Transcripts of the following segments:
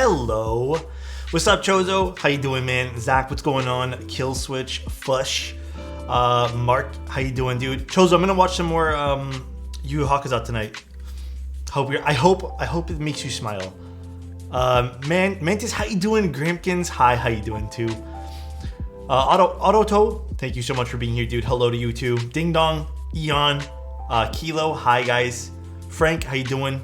Hello. What's up, Chozo? How you doing, man? Zach, what's going on? Kill Switch, Fush. Mark, how you doing, dude? Chozo, I'm gonna watch some more Yu Hakuza tonight. I hope it makes you smile. Mantis, how you doing? Grampkins, hi, how you doing too? Autoto, thank you so much for being here, dude. Hello to you too. Ding Dong, Eon, Kilo, hi guys. Frank, how you doing?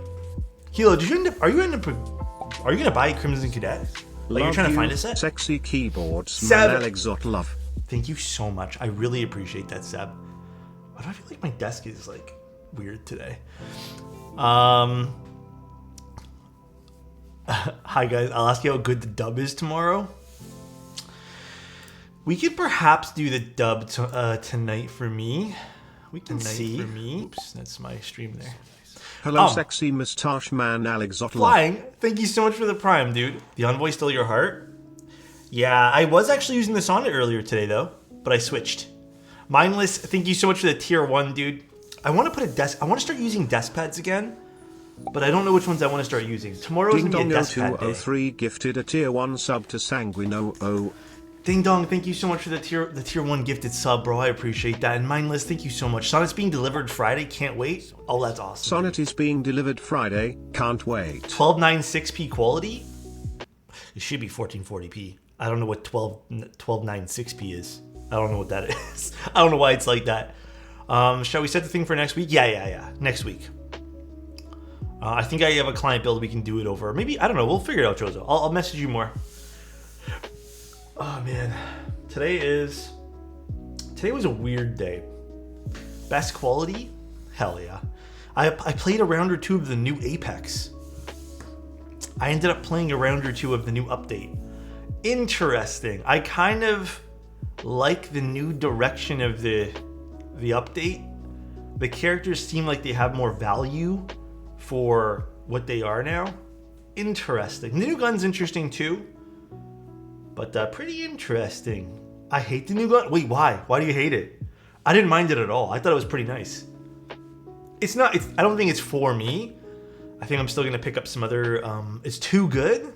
Kilo, are you gonna buy Crimson Cadet? Like, you're trying to find a set? Sexy keyboards, Seb. man, Alexotos love. Thank you so much. I really appreciate that, Seb. Why do I feel like my desk is like weird today? Hi guys, I'll ask you how good the dub is tomorrow. We could perhaps do the dub tonight for me. We can see. For me. Oops, that's my stream there. Hello, sexy moustache man, Alexotos. Flying, thank you so much for the prime, dude. The Envoy still your heart? Yeah, I was actually using this on it earlier today though, but I switched. Mindless, thank you so much for the tier 1, dude. I want to put a desk. I want to start using desk pads again, but I don't know which ones I want to start using. Tomorrow's gonna be a desk pad day. 0203 gifted a tier 1 sub to Sanguino. Ding Dong, thank you so much for the tier 1 gifted sub, bro. I appreciate that. And Mindless, thank you so much. Sonnet's being delivered Friday. Can't wait. Oh, that's awesome. Sonnet is being delivered Friday. Can't wait. 1296p quality. It should be 1440p. I don't know what 1296p is. I don't know what that is. I don't know why it's like that. Shall we set the thing for next week? Yeah. Next week. I think I have a client build we can do it over. Maybe, I don't know. We'll figure it out, Chozo. I'll message you more. Oh man, today was a weird day. Best quality? Hell yeah. I played a round or two of the new Apex. I ended up playing a round or two of the new update. Interesting. I kind of like the new direction of the update. The characters seem like they have more value for what they are now. Interesting. The new gun's interesting too. But pretty interesting. I hate the new gun. Wait, why? Why do you hate it? I didn't mind it at all. I thought it was pretty nice. I don't think it's for me. I think I'm still gonna pick up some other. It's too good.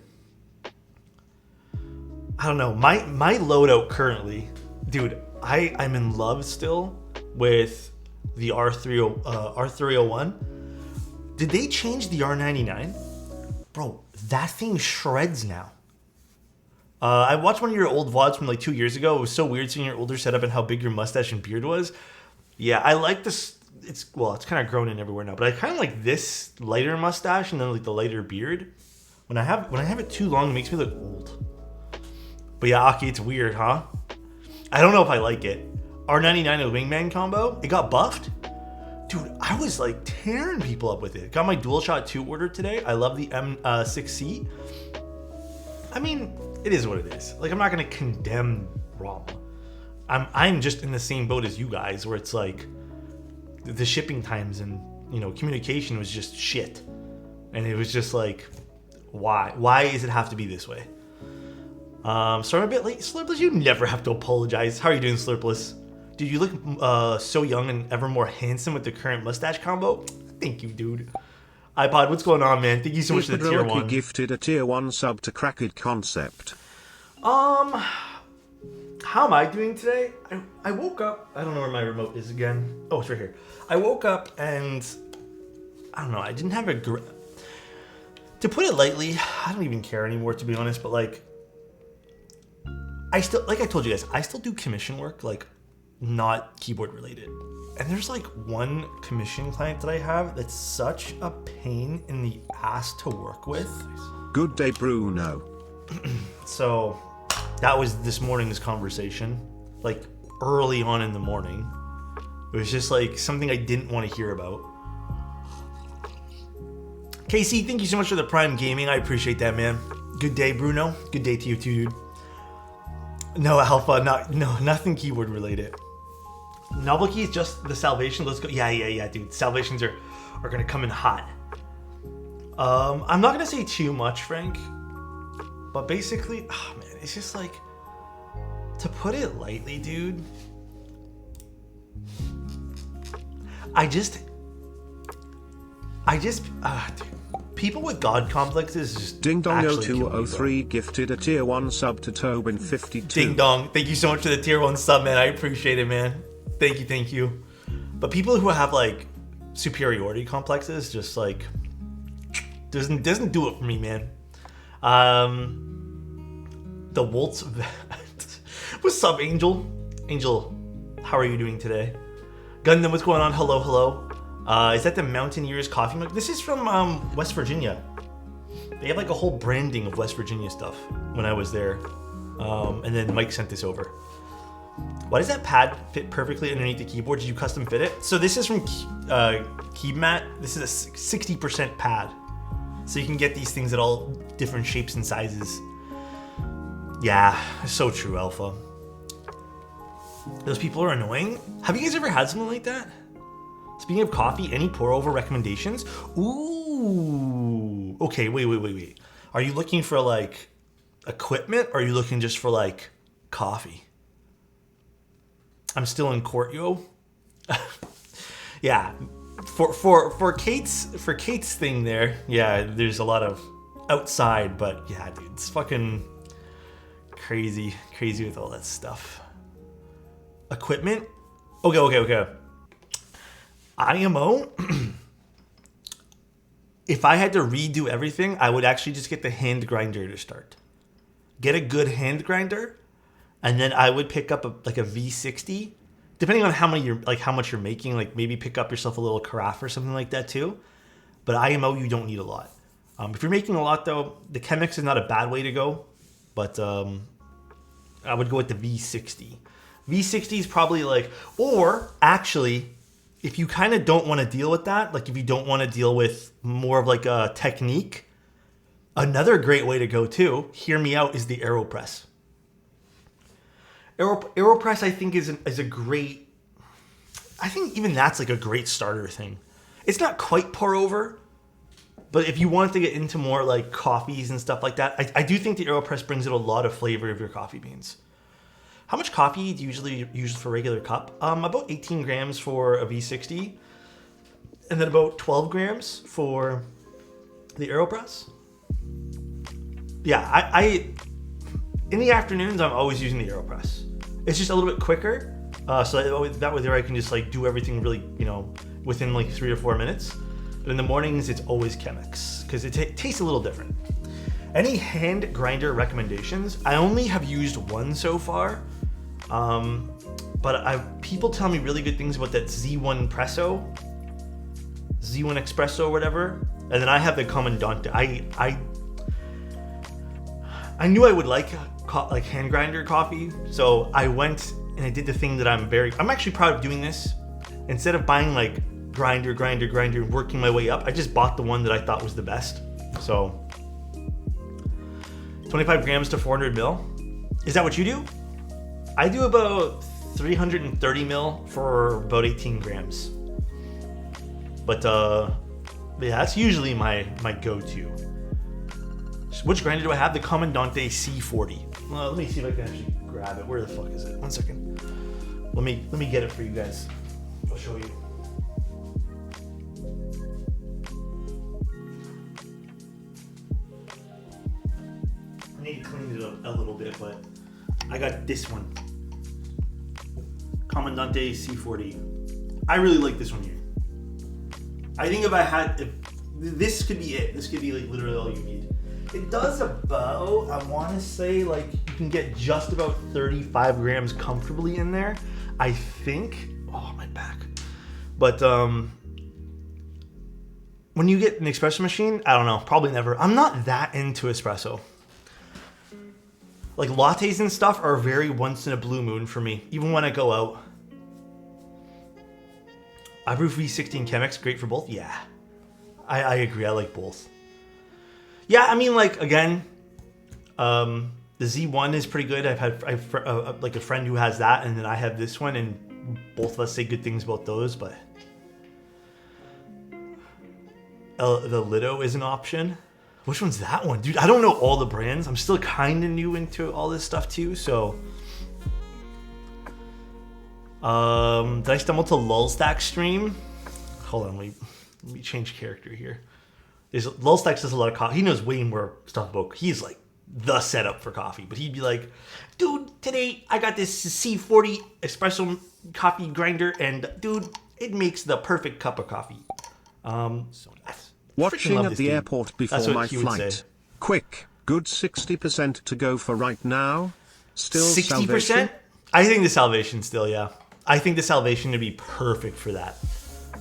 I don't know. My loadout currently, dude. I'm in love still with the R301. Did they change the R99? Bro, that thing shreds now. I watched one of your old VODs from like 2 years ago. It was so weird seeing your older setup and how big your mustache and beard was. Yeah, I like this. It's kind of grown in everywhere now, but I kind of like this lighter mustache and then like the lighter beard. When I have it too long, it makes me look old. But yeah, Aki, it's weird, huh? I don't know if I like it. R99 and Wingman combo, it got buffed. Dude, I was like tearing people up with it. Got my DualShock 2 order today. I love the M6C. I mean, it is what it is. Like, I'm not gonna condemn ROM. I'm just in the same boat as you guys, where it's like the shipping times and communication was just shit, and it was just like, why does it have to be this way? So I'm a bit late. Slurpless, you never have to apologize. How are you doing, Slurpless? Dude, you look so young and ever more handsome with the current mustache combo. Thank you, dude. iPod, what's going on, man? Thank you so much for the tier 1. Gifted a tier 1 sub to Cracked Concept. How am I doing today? I woke up. I don't know where my remote is again. Oh, it's right here. I woke up and I don't know. I didn't have to put it lightly, I don't even care anymore, to be honest. But like I told you guys, I still do commission work, like not keyboard related. And there's like one commission client that I have that's such a pain in the ass to work with. Good day, Bruno. So that was this morning's conversation, like early on in the morning. It was just like something I didn't want to hear about. KC, thank you so much for the Prime Gaming. I appreciate that, man. Good day, Bruno. Good day to you too, dude. No, Alpha, nothing keyboard related. Novel keys, just the salvation. Let's go. Yeah, dude. Salvations are gonna come in hot. I'm not gonna say too much, Frank, but basically, oh man, it's just like, to put it lightly, dude. People with god complexes just Ding Dong actually kill me, bro. 0203 gifted a tier 1 sub to Tobin 52. Ding Dong, thank you so much for the tier 1 sub, man. I appreciate it, man. Thank you. But people who have like superiority complexes just like doesn't do it for me, man. The Woltz what's up, Angel? Angel, how are you doing today? Gundam, what's going on? Hello. Is that the Mountaineers coffee mug? This is from West Virginia. They have like a whole branding of West Virginia stuff when I was there. And then Mike sent this over. Why does that pad fit perfectly underneath the keyboard? Did you custom fit it? So this is from KeyMat. This is a 60% pad. So you can get these things at all different shapes and sizes. Yeah, so true, Alpha. Those people are annoying. Have you guys ever had something like that? Speaking of coffee, any pour over recommendations? Ooh. Okay, wait. Are you looking for like equipment or are you looking just for like coffee? I'm still in court, yo. Yeah. For Kate's thing there, yeah, there's a lot of outside, but yeah, dude, it's fucking crazy with all that stuff. Equipment? Okay. IMO? If I had to redo everything, I would actually just get the hand grinder to start. Get a good hand grinder, and then I would pick up a V60, depending on how much you're making. Like maybe pick up yourself a little carafe or something like that too. But IMO, you don't need a lot. If you're making a lot though, the Chemex is not a bad way to go. But I would go with the V60. V60 is probably like, or actually, if you kind of don't want to deal with that, like if you don't want to deal with more of like a technique, another great way to go too, hear me out, is the AeroPress. AeroPress, I think, is a great, I think even that's like a great starter thing. It's not quite pour over, but if you want to get into more like coffees and stuff like that, I do think the AeroPress brings in a lot of flavor of your coffee beans. How much coffee do you usually use for a regular cup? About 18 grams for a V60, and then about 12 grams for the AeroPress. Yeah, I in the afternoons, I'm always using the AeroPress. It's just a little bit quicker, so that way there I can just like do everything really, within like 3 or 4 minutes. But in the mornings, it's always Chemex because it tastes a little different. Any hand grinder recommendations? I only have used one so far, but people tell me really good things about that Z1 Espresso or whatever, and then I have the Comandante. I knew I would like hand grinder coffee, so I went and I did the thing that I'm actually proud of doing this. Instead of buying like grinder, working my way up, I just bought the one that I thought was the best. So 25 grams to 400 mil. Is that what you do? I do about 330 mil for about 18 grams. But yeah, that's usually my go-to. Which grinder do I have? The Comandante C40. Let me see if I can actually grab it. Where the fuck is it? 1 second. Let me get it for you guys. I'll show you. I need to clean it up a little bit, but I got this one. Comandante C40. I really like this one here. I think if this could be it. This could be like literally all you need. It does about, I want to say, like you can get just about 35 grams comfortably in there. I think. Oh, my back. But when you get an espresso machine, I don't know, probably never. I'm not that into espresso. Like lattes and stuff are very once in a blue moon for me, even when I go out. I brew V60 and Chemex, great for both. Yeah, I agree. I like both. Yeah, I mean, like again, the Z1 is pretty good. I've like a friend who has that, and then I have this one, and both of us say good things about those. But the Lido is an option. Which one's that one? Dude, I don't know all the brands. I'm still kind of new into all this stuff too, so. Did I stumble to Lulstack stream? Hold on, let me change character here. Lul Stacks does a lot of coffee. He knows way more stuff about. He's like the setup for coffee. But he'd be like, dude, today I got this C40 espresso coffee grinder, and dude, it makes the perfect cup of coffee. So nice. Watching at the dude. airport before my flight. Quick, good 60% to go for right now. Still 60%? Salvation? I think the Salvation still, yeah. I think the Salvation would be perfect for that.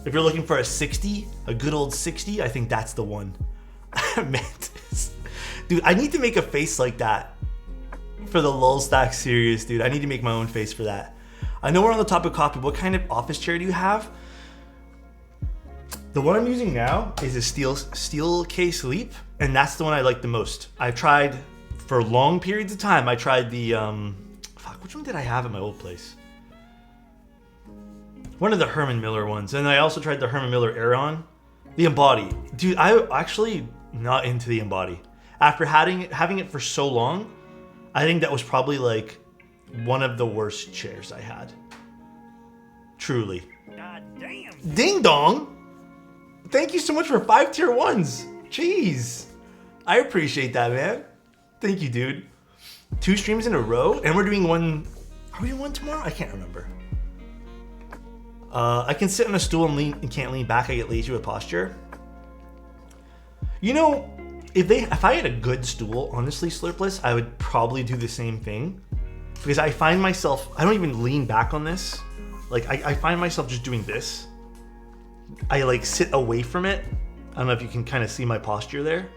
If you're looking for a 60, a good old 60, I think that's the one. Mantis. Dude, I need to make a face like that for the Lul Stack series, dude. I need to make my own face for that. I know we're on the topic of coffee. What kind of office chair do you have? The one I'm using now is a steel case Leap, and that's the one I like the most. I've tried for long periods of time. I tried the which one did I have at my old place? One of the Herman Miller ones, and I also tried the Herman Miller Aeron. The Embody, dude. I actually not into the Embody. After having it for so long, I think that was probably like one of the worst chairs I had. Truly. God damn. Ding dong. Thank you so much for 5 tier 1s. Jeez. I appreciate that, man. Thank you, dude. 2 streams in a row, and we're doing one. Are we doing one tomorrow? I can't remember. I can sit on a stool and can't lean back. I get lazy with posture. You know, if I had a good stool, honestly, Slurpless, I would probably do the same thing. Because I find myself, I don't even lean back on this. Like, I find myself just doing this. I like sit away from it. I don't know if you can kind of see my posture there.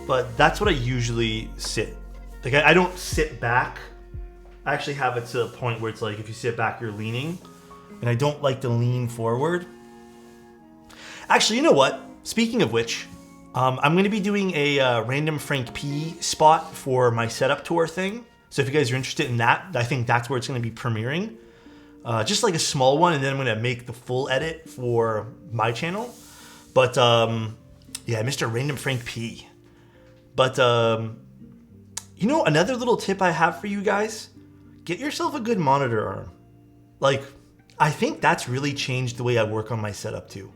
But that's what I usually sit. Like, I don't sit back. I actually have it to a point where it's like, if you sit back, you're leaning. And I don't like to lean forward. Actually, you know what? Speaking of which, I'm going to be doing a random Frank P spot for my setup tour thing. So if you guys are interested in that, I think that's where it's going to be premiering. Just like a small one, and then I'm going to make the full edit for my channel. But yeah, Mr. Random Frank P. But you know, another little tip I have for you guys, get yourself a good monitor arm. Like, I think that's really changed the way I work on my setup too.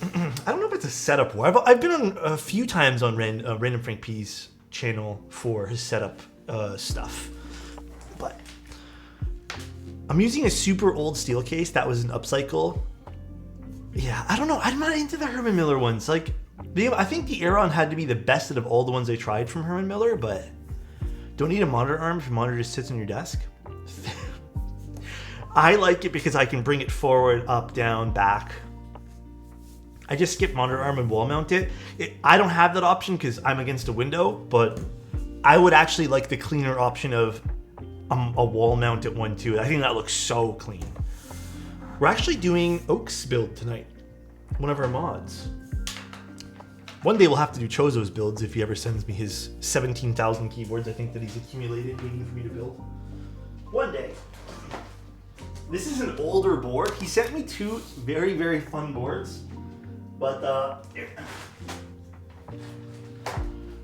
I don't know if it's a setup war. I've been on a few times on Random Frank P's channel for his setup stuff. But I'm using a super old steel case that was an upcycle. Yeah, I don't know. I'm not into the Herman Miller ones. Like, I think the Aeron had to be the best out of all the ones I tried from Herman Miller, but don't need a monitor arm if your monitor just sits on your desk. I like it because I can bring it forward, up, down, back. I just skip monitor arm and wall mount it. I don't have that option because I'm against a window, but I would actually like the cleaner option of a wall mounted one too. I think that looks so clean. We're actually doing Oak's build tonight. One of our mods. One day we'll have to do Chozo's builds if he ever sends me his 17,000 keyboards I think that he's accumulated waiting for me to build. One day. This is an older board. He sent me 2 very, very fun boards. But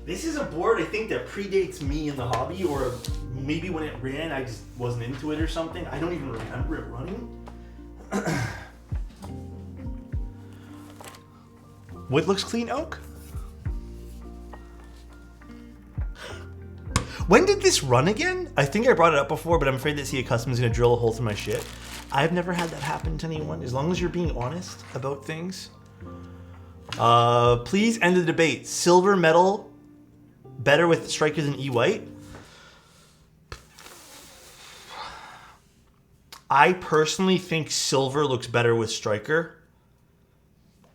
this is a board I think that predates me in the hobby, or maybe when it ran I just wasn't into it or something. I don't even remember it running. Wood looks clean, Oak? When did this run again? I think I brought it up before, but I'm afraid that CA Custom is going to drill a hole through my shit. I've never had that happen to anyone, as long as you're being honest about things. Please end the debate. Silver metal better with Striker than E-White? I personally think silver looks better with Striker,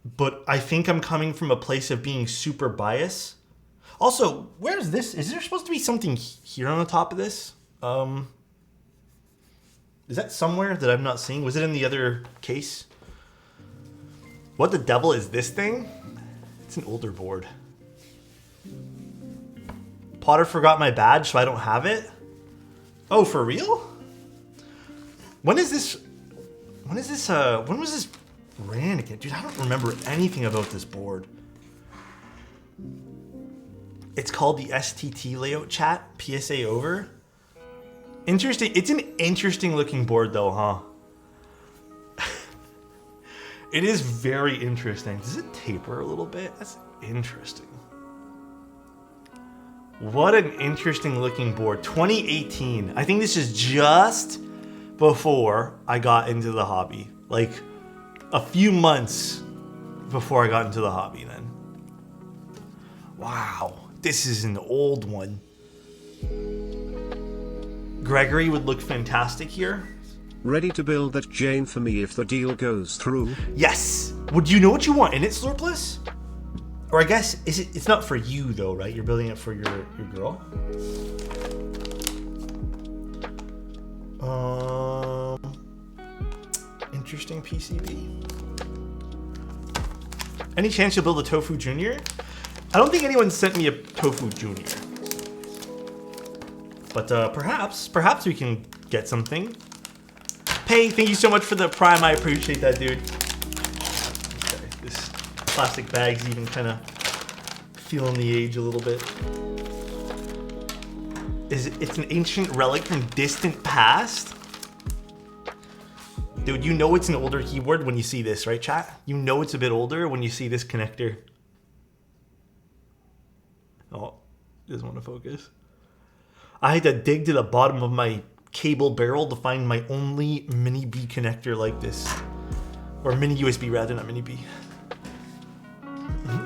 but I think I'm coming from a place of being super biased. Also, where's this? Is there supposed to be something here on the top of this? Is that somewhere that I'm not seeing? Was it in the other case? What the devil is this thing? It's an older board. Potter forgot my badge, so I don't have it? Oh, for real? When was this ran again? Dude, I don't remember anything about this board. It's called the STT layout chat. PSA over. Interesting. It's an interesting looking board though, huh? It is very interesting. Does it taper a little bit? That's interesting. What an interesting looking board. 2018. I think this is just before I got into the hobby. Like a few months before I got into the hobby then. Wow. This is an old one. Gregory would look fantastic here. Ready to build that Jane for me if the deal goes through? Yes. Would you know what you want in it, Slurpless? Or I guess it's not for you though, right? You're building it for your girl. Interesting PCB. Any chance you'll build a Tofu Junior? I don't think anyone sent me a Tofu Junior. But perhaps we can get something. Pay, thank you so much for the Prime. I appreciate that, dude. Okay, this plastic bag's even kind of feeling the age a little bit. It's an ancient relic from distant past? Dude, you know it's an older keyboard when you see this, right, chat? You know it's a bit older when you see this connector. Oh, doesn't want to focus. I had to dig to the bottom of my cable barrel to find my only mini B connector like this. Or mini USB rather, not mini B.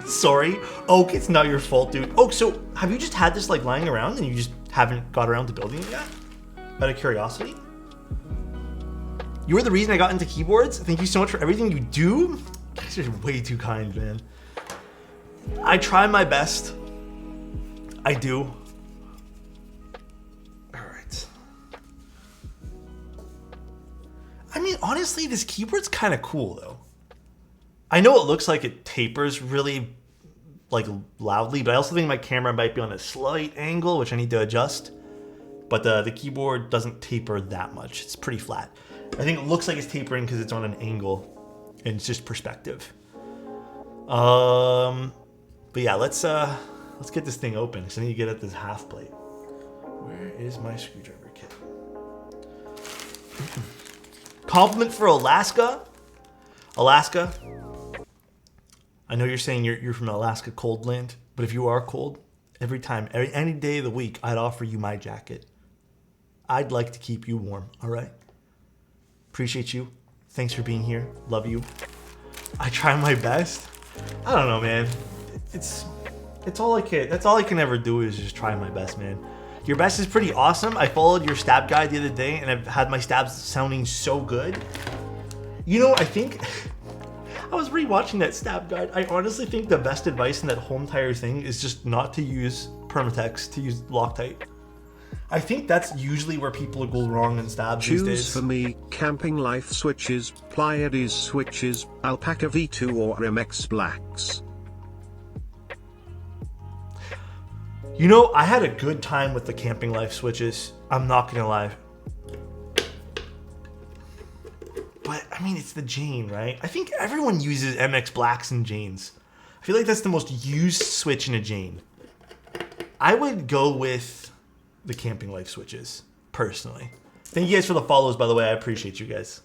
Sorry. Oak, it's not your fault, dude. Oak, so have you just had this like lying around and you just haven't got around to building it yet? Out of curiosity? You were the reason I got into keyboards. Thank you so much for everything you do. You guys are way too kind, man. I try my best. I do. I mean, honestly, this keyboard's kind of cool, though. I know it looks like it tapers really, like, loudly, but I also think my camera might be on a slight angle, which I need to adjust. But the keyboard doesn't taper that much. It's pretty flat. I think it looks like it's tapering because it's on an angle, and it's just perspective. But yeah, let's get this thing open, because I need to get at this half plate. Where is my screwdriver kit? Compliment for Alaska. Alaska. I know you're saying you're from Alaska cold land, but if you are cold, any day of the week, I'd offer you my jacket. I'd like to keep you warm, all right? Appreciate you. Thanks for being here. Love you. I try my best. I don't know, man. It's all I can. That's all I can ever do is just try my best, man. Your best is pretty awesome. I followed your stab guide the other day and I've had my stabs sounding so good. You know, I think I was rewatching that stab guide. I honestly think the best advice in that whole entire thing is just not to use Permatex, to use Loctite. I think that's usually where people go wrong in stabs these days. Choose for me, Camping Life switches, Pleiades switches, Alpaca V2 or MX Blacks. You know, I had a good time with the Camping Life switches. I'm not gonna lie. But, I mean, it's the Jane, right? I think everyone uses MX Blacks and Janes. I feel like that's the most used switch in a Jane. I would go with the Camping Life switches, personally. Thank you guys for the follows, by the way. I appreciate you guys.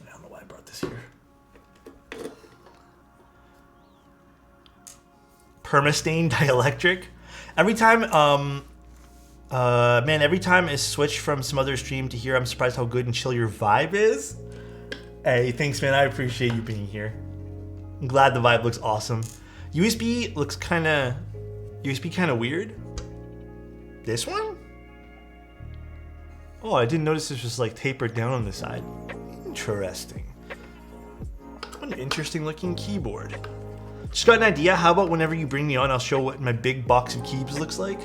I don't know why I brought this here. Permastain dielectric. Every time, man, every time I switch from some other stream to here, I'm surprised how good and chill your vibe is. Hey, thanks, man. I appreciate you being here. I'm glad the vibe looks awesome. USB looks kind of weird. This one? Oh, I didn't notice this was like tapered down on the side. Interesting. What an interesting looking keyboard. Just got an idea. How about whenever you bring me on, I'll show what my big box of keys looks like.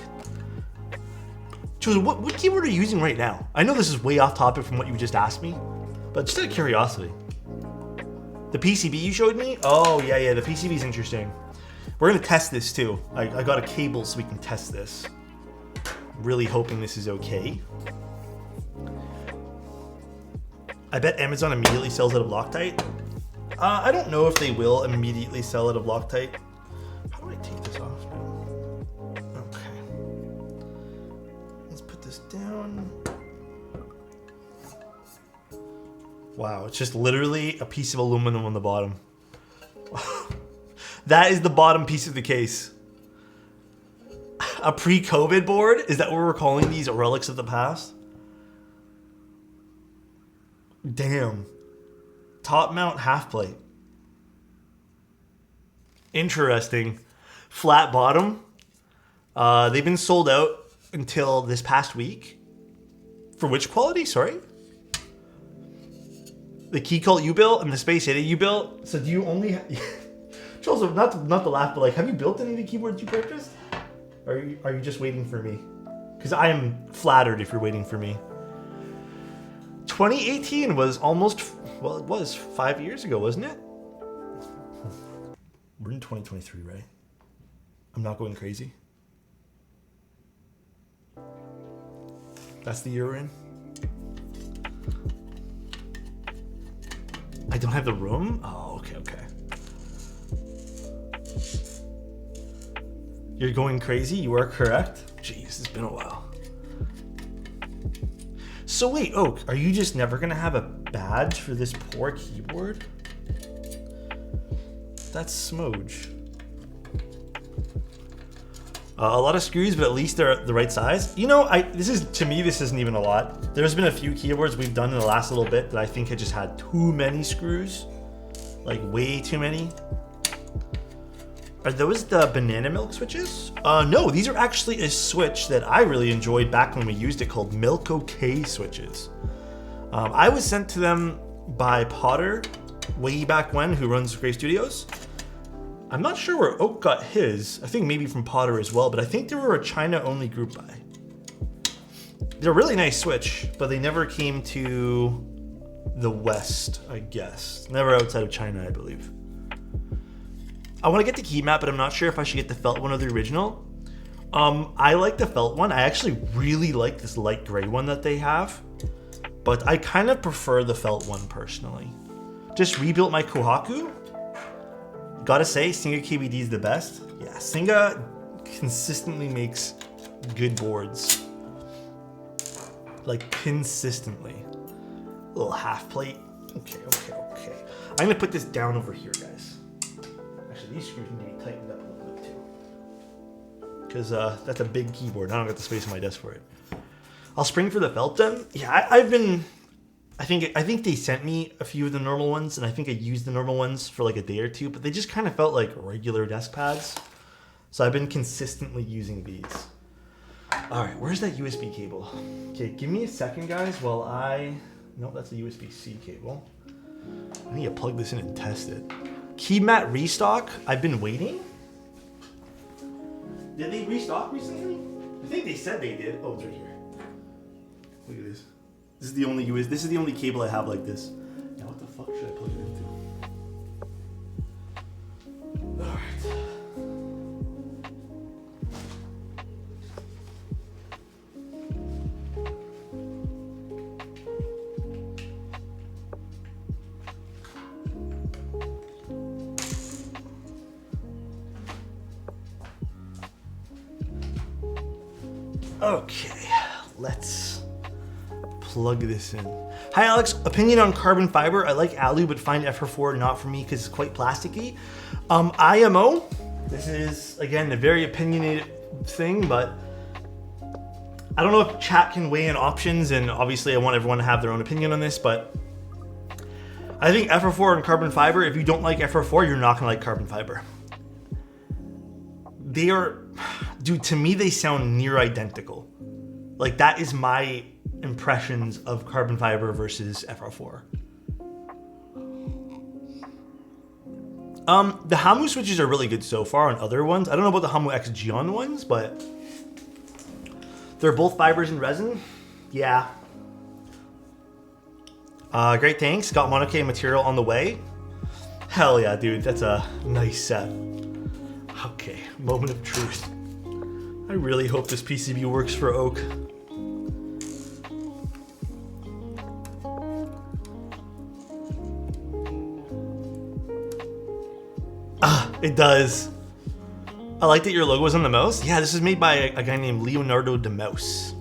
Choose what keyboard are you using right now? I know this is way off topic from what you just asked me, but just out of curiosity. The PCB you showed me? Oh, yeah, the PCB is interesting. We're gonna test this too. I got a cable so we can test this. Really hoping this is okay. I bet Amazon immediately sells out of Loctite. I don't know if they will immediately sell out of Loctite. How do I take this off now? Okay. Let's put this down. Wow, it's just literally a piece of aluminum on the bottom. That is the bottom piece of the case. A pre-COVID board? Is that what we're calling these relics of the past? Damn. Top mount half plate. Interesting. Flat bottom. They've been sold out until this past week. For which quality? Sorry? The Key Cult U-Built and the Space Ada U-Built. So do you only... Joseph, not to laugh, but like, have you built any of the keyboards you purchased? Or are you just waiting for me? Because I am flattered if you're waiting for me. 2018 was almost... Well, it was 5 years ago, wasn't it? We're in 2023, right? I'm not going crazy. That's the year we're in. I don't have the room? Oh, okay. You're going crazy? You are correct? Jeez, it's been a while. So wait, Oak, are you just never gonna have a badge for this poor keyboard? That's smooge. A lot of screws, but at least they're the right size. You know, to me, this isn't even a lot. There's been a few keyboards we've done in the last little bit that I think had just had too many screws. Like way too many. Are those the banana milk switches? No, these are actually a switch that I really enjoyed back when we used it called Milk OK switches. I was sent to them by Potter way back when, who runs Gray Studios. I'm not sure where Oak got his. I think maybe from Potter as well, but I think they were a China-only group buy. They're a really nice switch, but they never came to the West, I guess. Never outside of China, I believe. I want to get the key mat, but I'm not sure if I should get the felt one or the original. I like the felt one. I actually really like this light gray one that they have, but I kind of prefer the felt one personally. Just rebuilt my Kohaku. Gotta say, Singa KBD is the best. Yeah, Singa consistently makes good boards. Like, consistently. A little half plate. Okay. I'm gonna put this down over here, guys. Actually, these screws need to be tightened up a little bit too. Because that's a big keyboard. I don't got the space on my desk for it. I'll spring for the felt then. Yeah, I think they sent me a few of the normal ones, and I think I used the normal ones for like a day or two, but they just kind of felt like regular desk pads. So I've been consistently using these. All right, where's that USB cable? Okay, give me a second, guys, while nope, that's a USB-C cable. I need to plug this in and test it. Key mat restock, I've been waiting. Did they restock recently? I think they said they did. Oh, it's right here. Look at this. This is the only cable I have like this. Now what the fuck should I plug it into? Alright. Okay, let's plug this in. Hi Alex, opinion on carbon fiber. I like alu, but find FR4 not for me because it's quite plasticky. IMO, this is again a very opinionated thing, but I don't know if chat can weigh in options, and obviously I want everyone to have their own opinion on this, but I think FR4 and carbon fiber, if you don't like FR4, you're not gonna like carbon fiber. They are, dude, to me they sound near identical. Like that is my impressions of carbon fiber versus FR4. The Hamu switches are really good so far on other ones. I don't know about the Hamu X Gion ones, but they're both fibers and resin. Yeah. Great, thanks. Got Monoke material on the way. Hell yeah, dude. That's a nice set. Okay, moment of truth. I really hope this PCB works for Oak. It does. I like that your logo is on the mouse. Yeah, this is made by a guy named Leonardo de Mouse.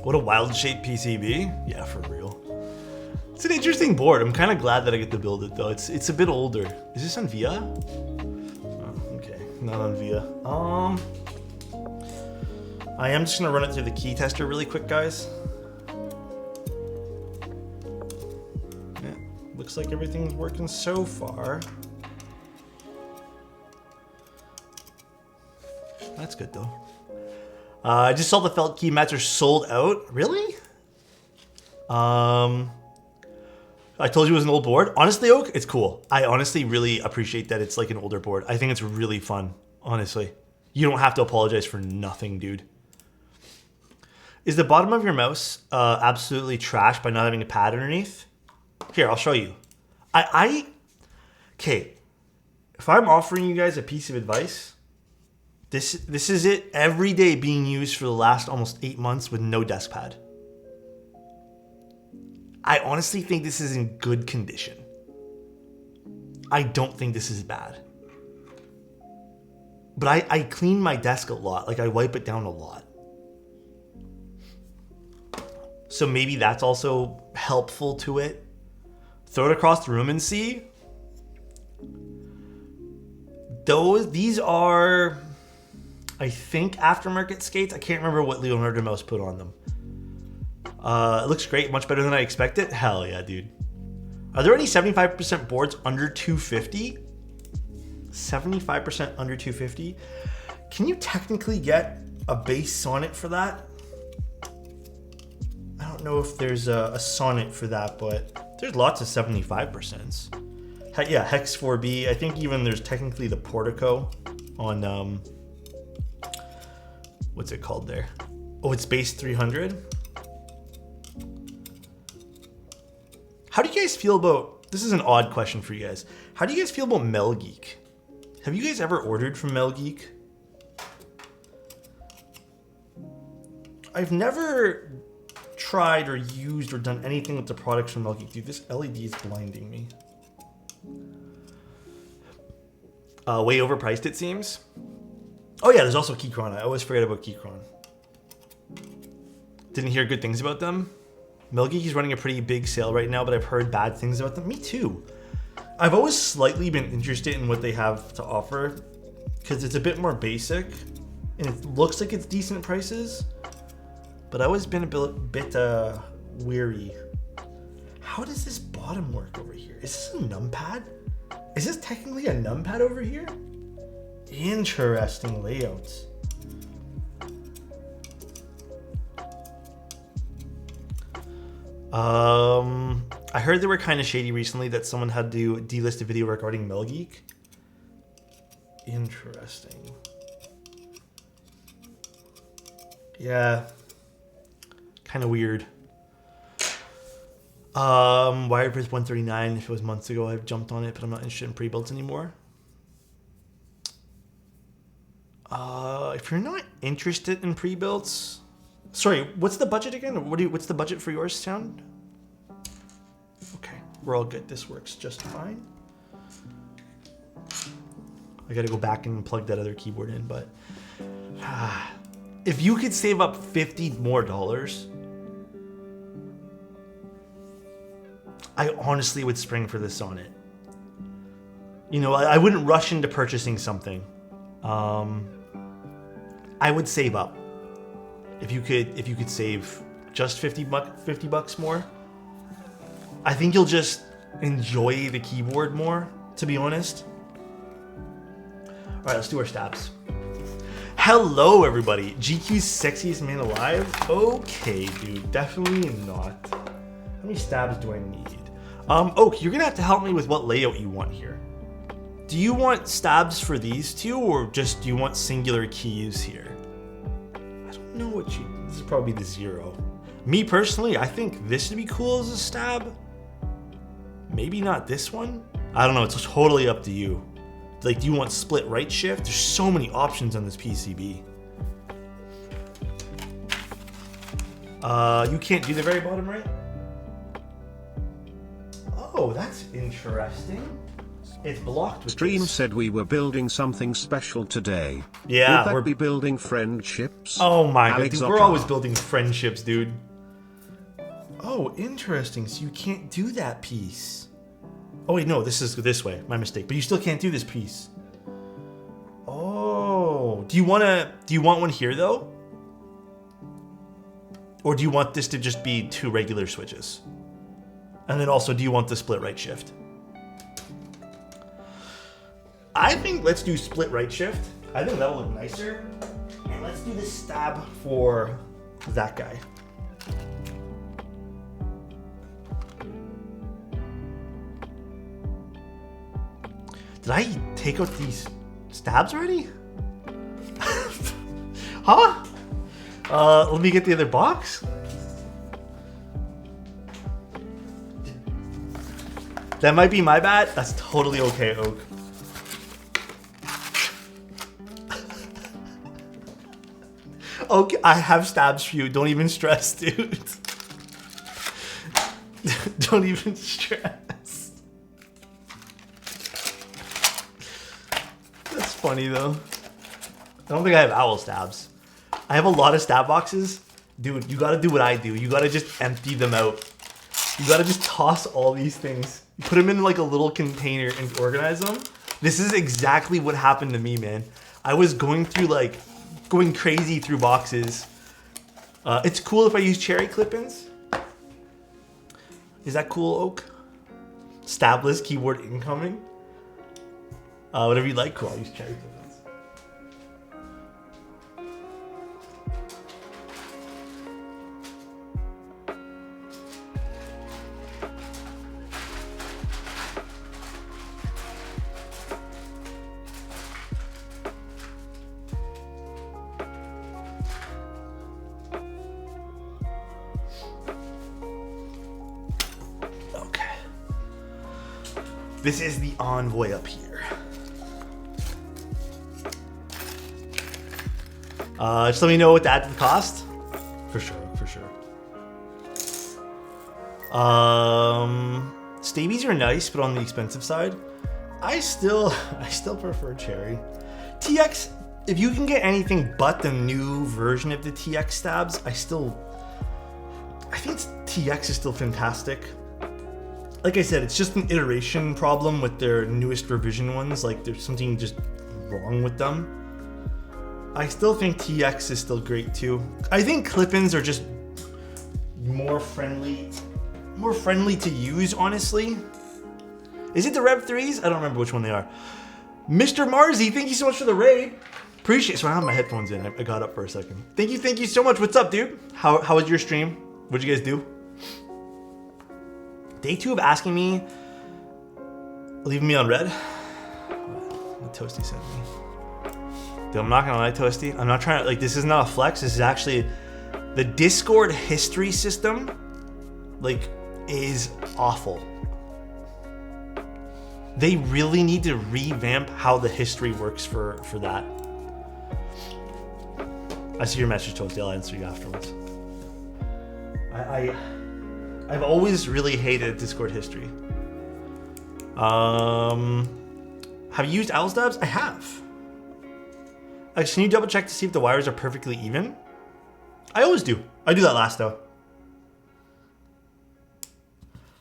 What a wild shaped PCB. Yeah, for real. It's an interesting board. I'm kind of glad that I get to build it though. It's a bit older. Is this on VIA? Oh, okay, not on VIA. I am just gonna run it through the key tester really quick, guys. Yeah, looks like everything's working so far. That's good though. I just saw the felt key mats are sold out. Really? I told you it was an old board. Honestly, Oak, it's cool. I honestly really appreciate that it's like an older board. I think it's really fun, honestly. You don't have to apologize for nothing, dude. Is the bottom of your mouse absolutely trashed by not having a pad underneath? Here, I'll show you. Okay, if I'm offering you guys a piece of advice, this is it every day being used for the last almost 8 months with no desk pad. I honestly think this is in good condition. I don't think this is bad. But I clean my desk a lot. Like I wipe it down a lot. So maybe that's also helpful to it. Throw it across the room and see. These are, I think, aftermarket skates. I can't remember what Leonardo Mouse put on them. It looks great, much better than I expected. Hell yeah, dude. Are there any 75% boards under 250? 75% under 250? Can you technically get a base sonnet for that? I don't know if there's a sonnet for that, but there's lots of 75%s. Yeah, Hex 4B. I think even there's technically the Portico on, what's it called there? Oh, it's base 300. How do you guys feel about, this is an odd question for you guys. How do you guys feel about Melgeek? Have you guys ever ordered from Melgeek? I've never tried or used or done anything with the products from Melgeek. Dude, this LED is blinding me. Way overpriced, it seems. Oh yeah, there's also Keychron. I always forget about Keychron. Didn't hear good things about them. Melgeek is running a pretty big sale right now, but I've heard bad things about them. Me too. I've always slightly been interested in what they have to offer because it's a bit more basic and it looks like it's decent prices, but I've always been a bit weary. How does this bottom work over here? Is this a numpad? Is this technically a numpad over here? Interesting layouts. I heard they were kind of shady recently that someone had to delist a video regarding Melgeek. Interesting. Yeah. Kind of weird. Wirepress 139, if it was months ago, I've jumped on it, but I'm not interested in pre-builds anymore. If you're not interested in pre-builds, sorry, what's the budget again? What's the budget for yours, Sound? Okay, we're all good. This works just fine. I gotta go back and plug that other keyboard in, but if you could save up $50 more, I honestly would spring for this on it. You know, I wouldn't rush into purchasing something. I would save up. If you could save just $50 bucks more, I think you'll just enjoy the keyboard more, to be honest. All right, let's do our stabs. Hello, everybody. GQ's sexiest man alive? Okay, dude, definitely not. How many stabs do I need? Oak, you're gonna have to help me with what layout you want here. Do you want stabs for these two, or just do you want singular keys here? I don't know what this is probably the 0. Me personally, I think this would be cool as a stab. Maybe not this one. I don't know, it's totally up to you. Like, do you want split right shift? There's so many options on this PCB. You can't do the very bottom right? Oh, that's interesting. It's blocked with Stream this. said we were building something special today. Yeah, we're building friendships. Oh my god, dude, we're Alexotos. always building friendships, dude. Oh, interesting. So you can't do that piece. Oh wait, no, this is this way. My mistake. But you still can't do this piece. Oh, do you want one here though? Or do you want this to just be 2 regular switches? And then also, do you want the split right shift? I think let's do split right shift. I think that'll look nicer. And let's do the stab for that guy. Did I take out these stabs already? Huh? Let me get the other box. That might be my bad. That's totally okay, Oak. Okay, I have stabs for you. Don't even stress, dude. Don't even stress. That's funny though. I don't think I have owl stabs. I have a lot of stab boxes. Dude, you gotta do what I do. You gotta just empty them out. You gotta just toss all these things. Put them in like a little container and organize them. This is exactly what happened to me, man. I was going crazy through boxes. It's cool if I use cherry clip-ins. Is that cool, Oak? Stabless keyboard incoming. Whatever you like, cool. I'll use cherry clip-ins. This is the Envoy up here. Just let me know what to add to the cost. For sure, for sure. Stabies are nice, but on the expensive side. I still prefer cherry. TX, if you can get anything but the new version of the TX stabs, I think TX is still fantastic. Like I said, it's just an iteration problem with their newest revision ones. Like there's something just wrong with them. I still think TX is still great too. I think clip-ins are just more friendly to use, honestly. Is it the Rev 3s? I don't remember which one they are. Mr. Marzi, thank you so much for the raid. Appreciate it. So I have my headphones in. I got up for a second. Thank you so much. What's up, dude? How was your stream? What'd you guys do? Day 2 of asking me, leaving me on red. What Toasty sent me. Dude, I'm not gonna lie, Toasty. I'm not trying to, like, this is not a flex. This is actually, the Discord history system, like, is awful. They really need to revamp how the history works for that. I see your message, Toasty. I'll answer you afterwards. I've always really hated Discord history. Have you used owl stabs? I have. Can you double check to see if the wires are perfectly even? I always do. I do that last though.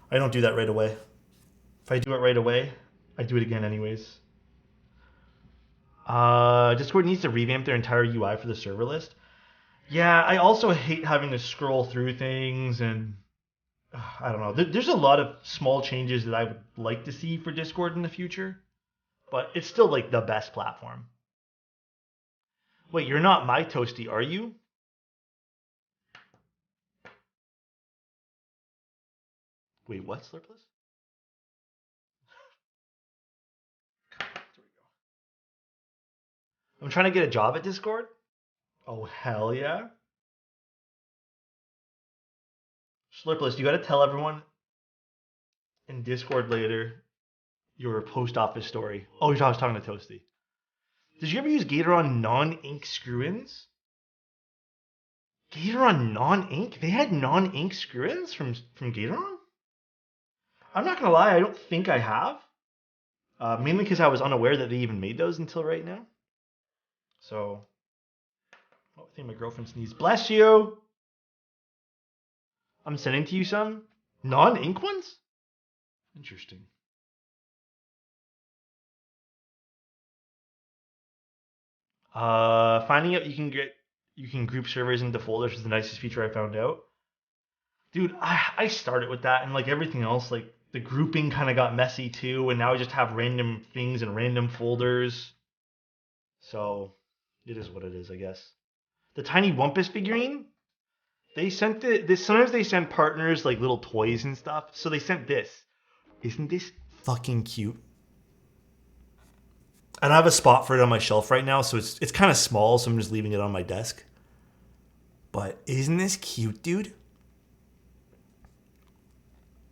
I don't do that right away. If I do it right away, I do it again anyways. Discord needs to revamp their entire UI for the server list. Yeah, I also hate having to scroll through things and I don't know. There's a lot of small changes that I would like to see for Discord in the future, but it's still like the best platform. Wait, you're not my Toasty, are you? Wait, what, Slurpless? I'm trying to get a job at Discord. Oh, hell yeah. Slurpless, you gotta tell everyone in Discord later your post office story. Oh, I was talking to Toasty. Did you ever use Gatoron non-ink screw-ins? Gatoron non-ink? They had non-ink screw-ins from Gatoron? I'm not gonna lie, I don't think I have. Mainly because I was unaware that they even made those until right now. So, I think my girlfriend sneezed. Bless you! I'm sending to you some non-ink ones. Interesting. Finding out you can group servers into folders is the nicest feature I found out. Dude, I started with that, and like everything else, like the grouping kind of got messy too, and now I just have random things in random folders. So it is what it is, I guess. The tiny Wumpus figurine, they sent this. Sometimes they send partners like little toys and stuff. So they sent this. Isn't this fucking cute? I don't have a spot for it on my shelf right now, so it's kind of small, so I'm just leaving it on my desk. But isn't this cute, dude?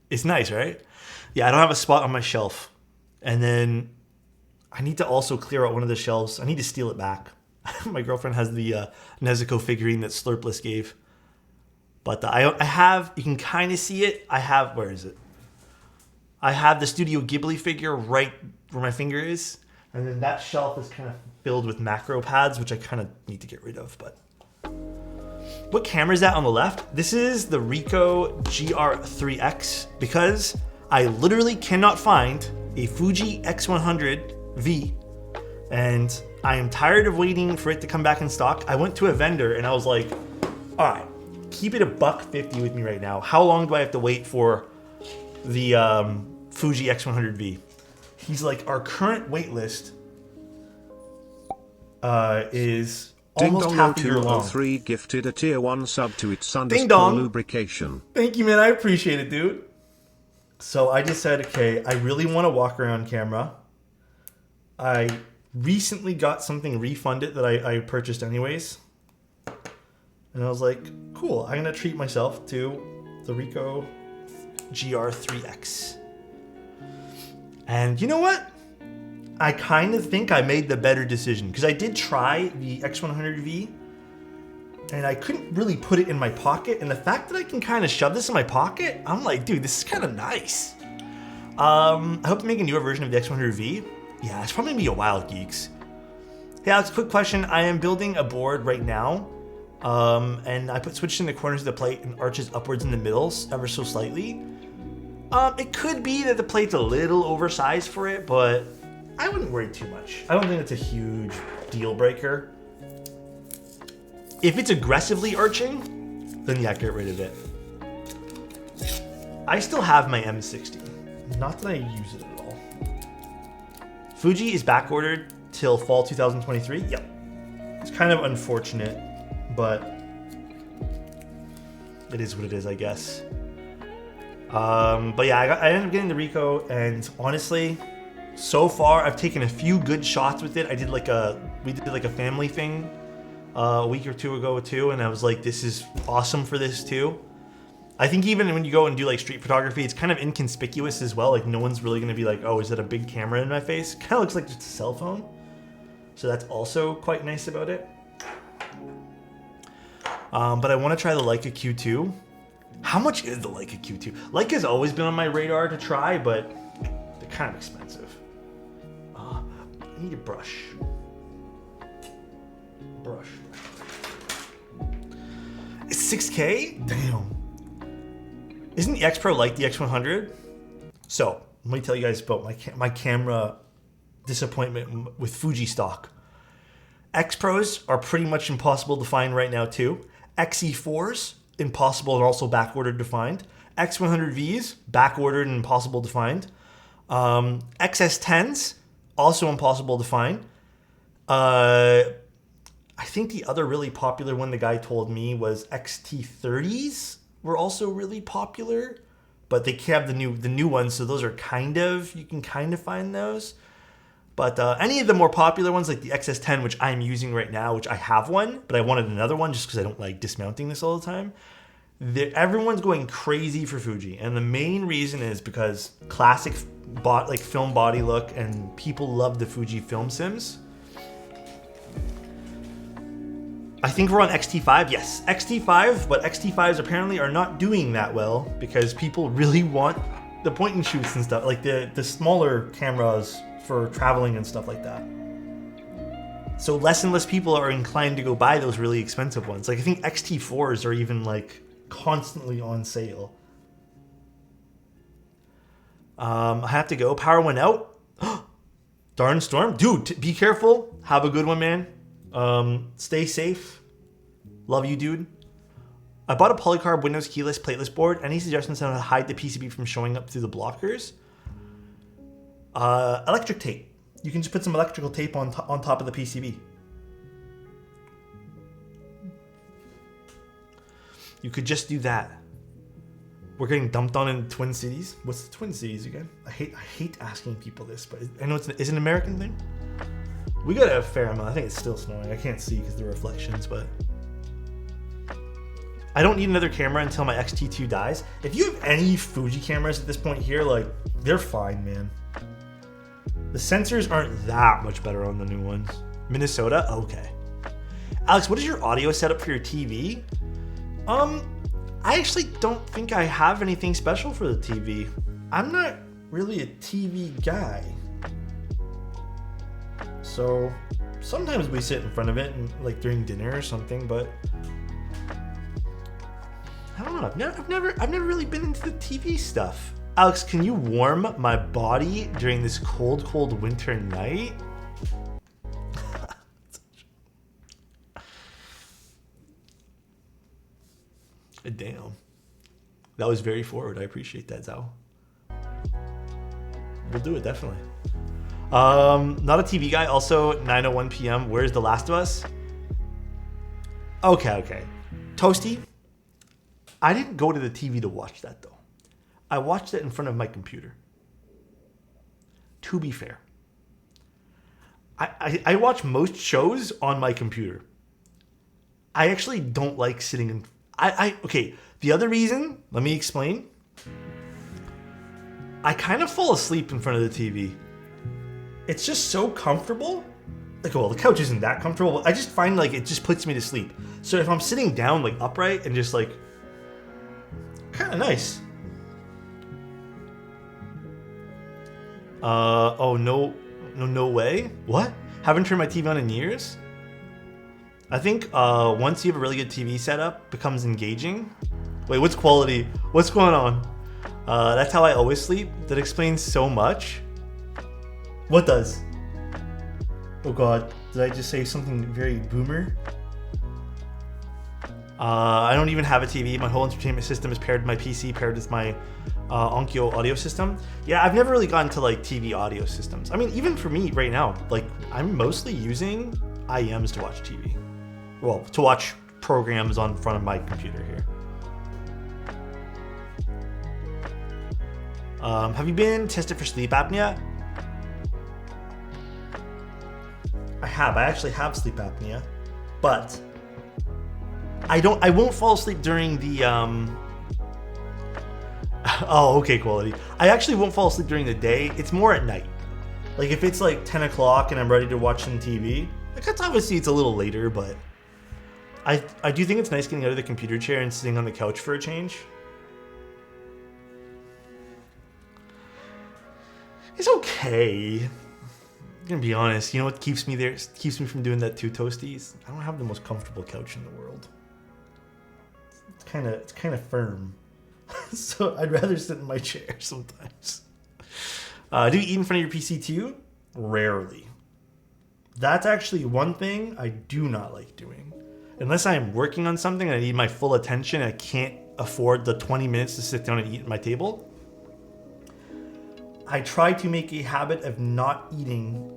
It's nice, right? Yeah, I don't have a spot on my shelf. And then I need to also clear out one of the shelves. I need to steal it back. My girlfriend has the Nezuko figurine that Slurpless gave. But I have, you can kind of see it. I have, where is it? I have the Studio Ghibli figure right where my finger is. And then that shelf is kind of filled with macro pads, which I kind of need to get rid of. But what camera is that on the left? This is the Ricoh GR3X because I literally cannot find a Fuji X100V, and I am tired of waiting for it to come back in stock. I went to a vendor and I was like, all right, keep it $150 with me right now. How long do I have to wait for the Fuji X100V? He's like, our current wait list is almost half a year long. 3 gifted a tier 1 sub to its Ding dong. lubrication. Thank you, man. I appreciate it, dude. So I just said, okay, I really want to walk around camera. I recently got something refunded that I purchased anyways. And I was like, cool, I'm going to treat myself to the Ricoh GR3X. And you know what? I kind of think I made the better decision because I did try the X100V and I couldn't really put it in my pocket. And the fact that I can kind of shove this in my pocket, I'm like, dude, this is kind of nice. I hope to make a newer version of the X100V. Yeah, it's probably gonna be a while, geeks. Hey Alex, quick question. I am building a board right now. And I switched in the corners of the plate and arches upwards in the middle ever so slightly. It could be that the plate's a little oversized for it, but I wouldn't worry too much. I don't think it's a huge deal breaker. If it's aggressively arching, then yeah, get rid of it. I still have my M60. Not that I use it at all. Fuji is back ordered till fall 2023. Yep. It's kind of unfortunate, but it is what it is, I guess. But yeah, I ended up getting the Ricoh, and honestly, so far I've taken a few good shots with it. We did like a family thing a week or two ago too, and I was like, this is awesome for this too. I think even when you go and do like street photography, it's kind of inconspicuous as well. Like no one's really gonna be like, oh, is that a big camera in my face? Kind of looks like just a cell phone. So that's also quite nice about it. But I want to try the Leica Q2. How much is the Leica Q2? Leica's always been on my radar to try, but they're kind of expensive. I need a brush. Brush. It's 6K? Damn. Isn't the X Pro like the X100? So, let me tell you guys about my camera disappointment with Fuji stock. X Pros are pretty much impossible to find right now too. XE4s, impossible and also back-ordered to find. X100Vs, back-ordered and impossible to find. XS10s, also impossible to find. I think the other really popular one the guy told me was XT30s were also really popular, but they have the new ones, so those are you can kind of find those. But any of the more popular ones, like the XS10, which I'm using right now, which I have one, but I wanted another one just because I don't like dismounting this all the time. Everyone's going crazy for Fuji, and the main reason is because classic film body look, and people love the Fuji film sims. I think we're on XT5. Yes, XT5, but XT5s apparently are not doing that well because people really want the point and shoots and stuff, like the smaller cameras for traveling and stuff like that. So less and less people are inclined to go buy those really expensive ones. Like I think XT4s are even like constantly on sale. I have to go. Power went out. Darn storm. Dude, be careful. Have a good one, man. Stay safe. Love you, dude. I bought a polycarb Windows keyless plateless board. Any suggestions on how to hide the PCB from showing up through the blockers? Electric tape. You can just put some electrical tape on top of the PCB. You could just do that. We're getting dumped on in Twin Cities. What's the Twin Cities again? I hate asking people this, but I know it's an American thing. We got a fair amount. I think it's still snowing. I can't see because of the reflections, but I don't need another camera until my X-T2 dies. If you have any Fuji cameras at this point here, like, they're fine, man. The sensors aren't that much better on the new ones. Minnesota? Okay. Alex, what is your audio setup for your TV? I actually don't think I have anything special for the TV. I'm not really a TV guy. So sometimes we sit in front of it and like during dinner or something, but I don't know. I've never really been into the TV stuff. Alex, can you warm my body during this cold winter night? Damn. That was very forward. I appreciate that, Zhao. We'll do it, definitely. Not a TV guy. Also, 9:01 p.m. Where's The Last of Us? Okay. Toasty, I didn't go to the TV to watch that, though. I watched it in front of my computer. To be fair. I watch most shows on my computer. I actually don't like sitting in... Okay, the other reason, let me explain. I kind of fall asleep in front of the TV. It's just so comfortable. Like, well, the couch isn't that comfortable, but I just find like it just puts me to sleep. So if I'm sitting down like upright and just like, kind of nice. Oh, no way. What? Haven't turned my TV on in years? I think once you have a really good TV setup, it becomes engaging. Wait, what's quality? What's going on? That's how I always sleep. That explains so much. What does? Oh God, did I just say something very boomer? I don't even have a TV. My whole entertainment system is paired to my PC, paired with my Onkyo audio system. Yeah, I've never really gotten to like TV audio systems. I mean, even for me right now, like I'm mostly using IEMs to watch TV. Well, to watch programs on front of my computer here. Have you been tested for sleep apnea? I have. I actually have sleep apnea, but I won't fall asleep during the Oh, okay, quality. I actually won't fall asleep during the day. It's more at night. Like if it's like 10 o'clock and I'm ready to watch some TV, like that's obviously it's a little later, but I do think it's nice getting out of the computer chair and sitting on the couch for a change. It's okay. I'm gonna be honest. You know what keeps me there? Keeps me from doing that too, Toasties? I don't have the most comfortable couch in the world. It's kind of firm. So I'd rather sit in my chair sometimes. Do you eat in front of your PC too? Rarely. That's actually one thing I do not like doing. Unless I am working on something and I need my full attention, I can't afford the 20 minutes to sit down and eat at my table. I try to make a habit of not eating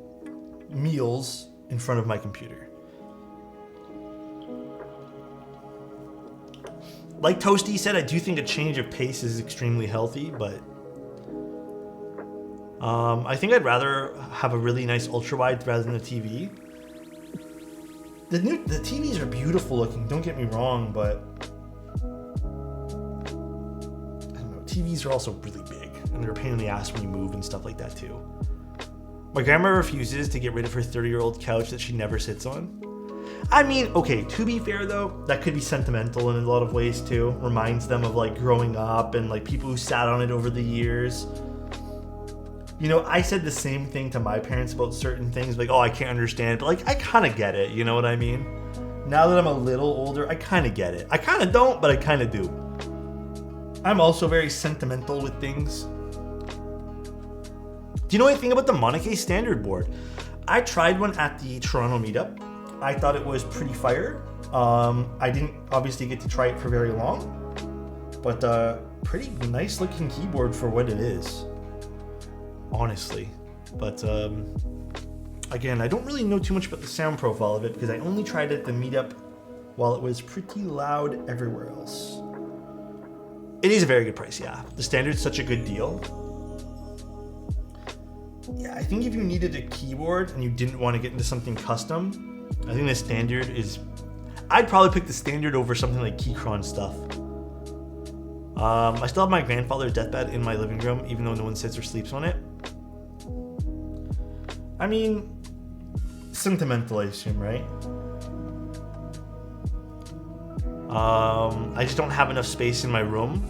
meals in front of my computer. Like Toasty said, I do think a change of pace is extremely healthy, but I think I'd rather have a really nice ultra-wide rather than a TV. The TVs are beautiful looking, don't get me wrong, but I don't know, TVs are also really big, and they're a pain in the ass when you move and stuff like that too. My grandma refuses to get rid of her 30-year-old couch that she never sits on. I mean, okay, to be fair though, that could be sentimental in a lot of ways too. Reminds them of like growing up and like people who sat on it over the years. You know, I said the same thing to my parents about certain things, like, oh, I can't understand, but like, I kind of get it, you know what I mean? Now that I'm a little older, I kind of get it. I kind of don't, but I kind of do. I'm also very sentimental with things. Do you know anything about the Monike standard board? I tried one at the Toronto meetup. I thought it was pretty fire. I didn't obviously get to try it for very long, but pretty nice looking keyboard for what it is, honestly. But again, I don't really know too much about the sound profile of it because I only tried it at the meetup while it was pretty loud everywhere else. It is a very good price, yeah. The standard's such a good deal. Yeah, I think if you needed a keyboard and you didn't want to get into something custom, I think the standard is... I'd probably pick the standard over something like Keychron stuff. I still have my grandfather's deathbed in my living room, even though no one sits or sleeps on it. I mean, sentimental, I assume, right? I just don't have enough space in my room.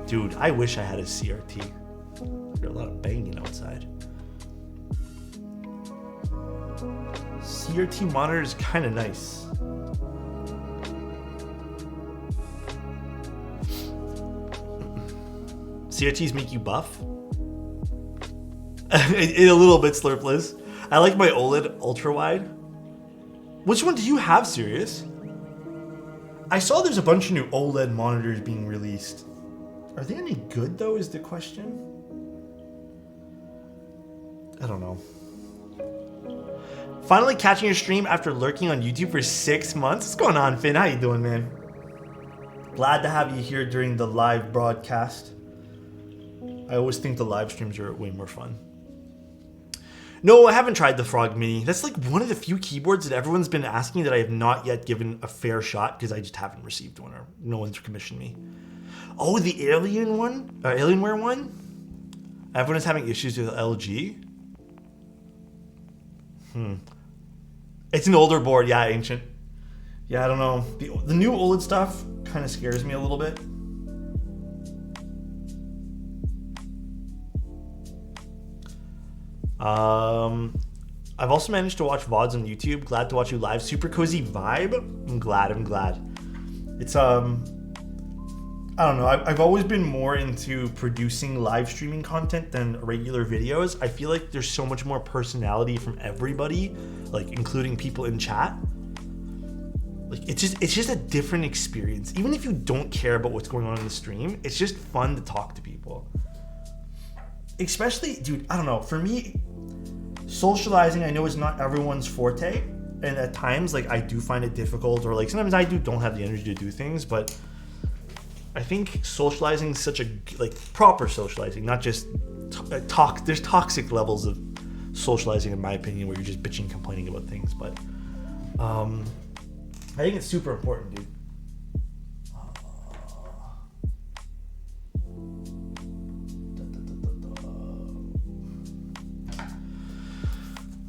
Dude, I wish I had a CRT. There's a lot of banging outside. CRT monitor is kind of nice. CRTs make you buff? A little bit, Slurpless. I like my OLED ultra wide. Which one do you have, Sirius? I saw there's a bunch of new OLED monitors being released. Are they any good though, is the question? I don't know. Finally catching your stream after lurking on YouTube for 6 months. What's going on, Finn? How you doing, man? Glad to have you here during the live broadcast. I always think the live streams are way more fun. No, I haven't tried the Frog Mini. That's like one of the few keyboards that everyone's been asking that I have not yet given a fair shot because I just haven't received one or no one's commissioned me. Oh, the Alien one? Alienware one? Everyone is having issues with LG. It's an older board, yeah, Ancient. Yeah, I don't know. The new OLED stuff kind of scares me a little bit. I've also managed to watch VODs on YouTube. Glad to watch you live. Super cozy vibe. I'm glad. It's I don't know. I've always been more into producing live streaming content than regular videos. I feel like there's so much more personality from everybody, like including people in chat. Like it's just a different experience. Even if you don't care about what's going on in the stream, it's just fun to talk to people. Especially, dude, I don't know. For me, socializing, I know is not everyone's forte, and at times, like I do find it difficult, or like sometimes I don't have the energy to do things, but I think socializing is such a, like, proper socializing, not just talk. There's toxic levels of socializing, in my opinion, where you're just bitching, complaining about things. But I think it's super important, dude.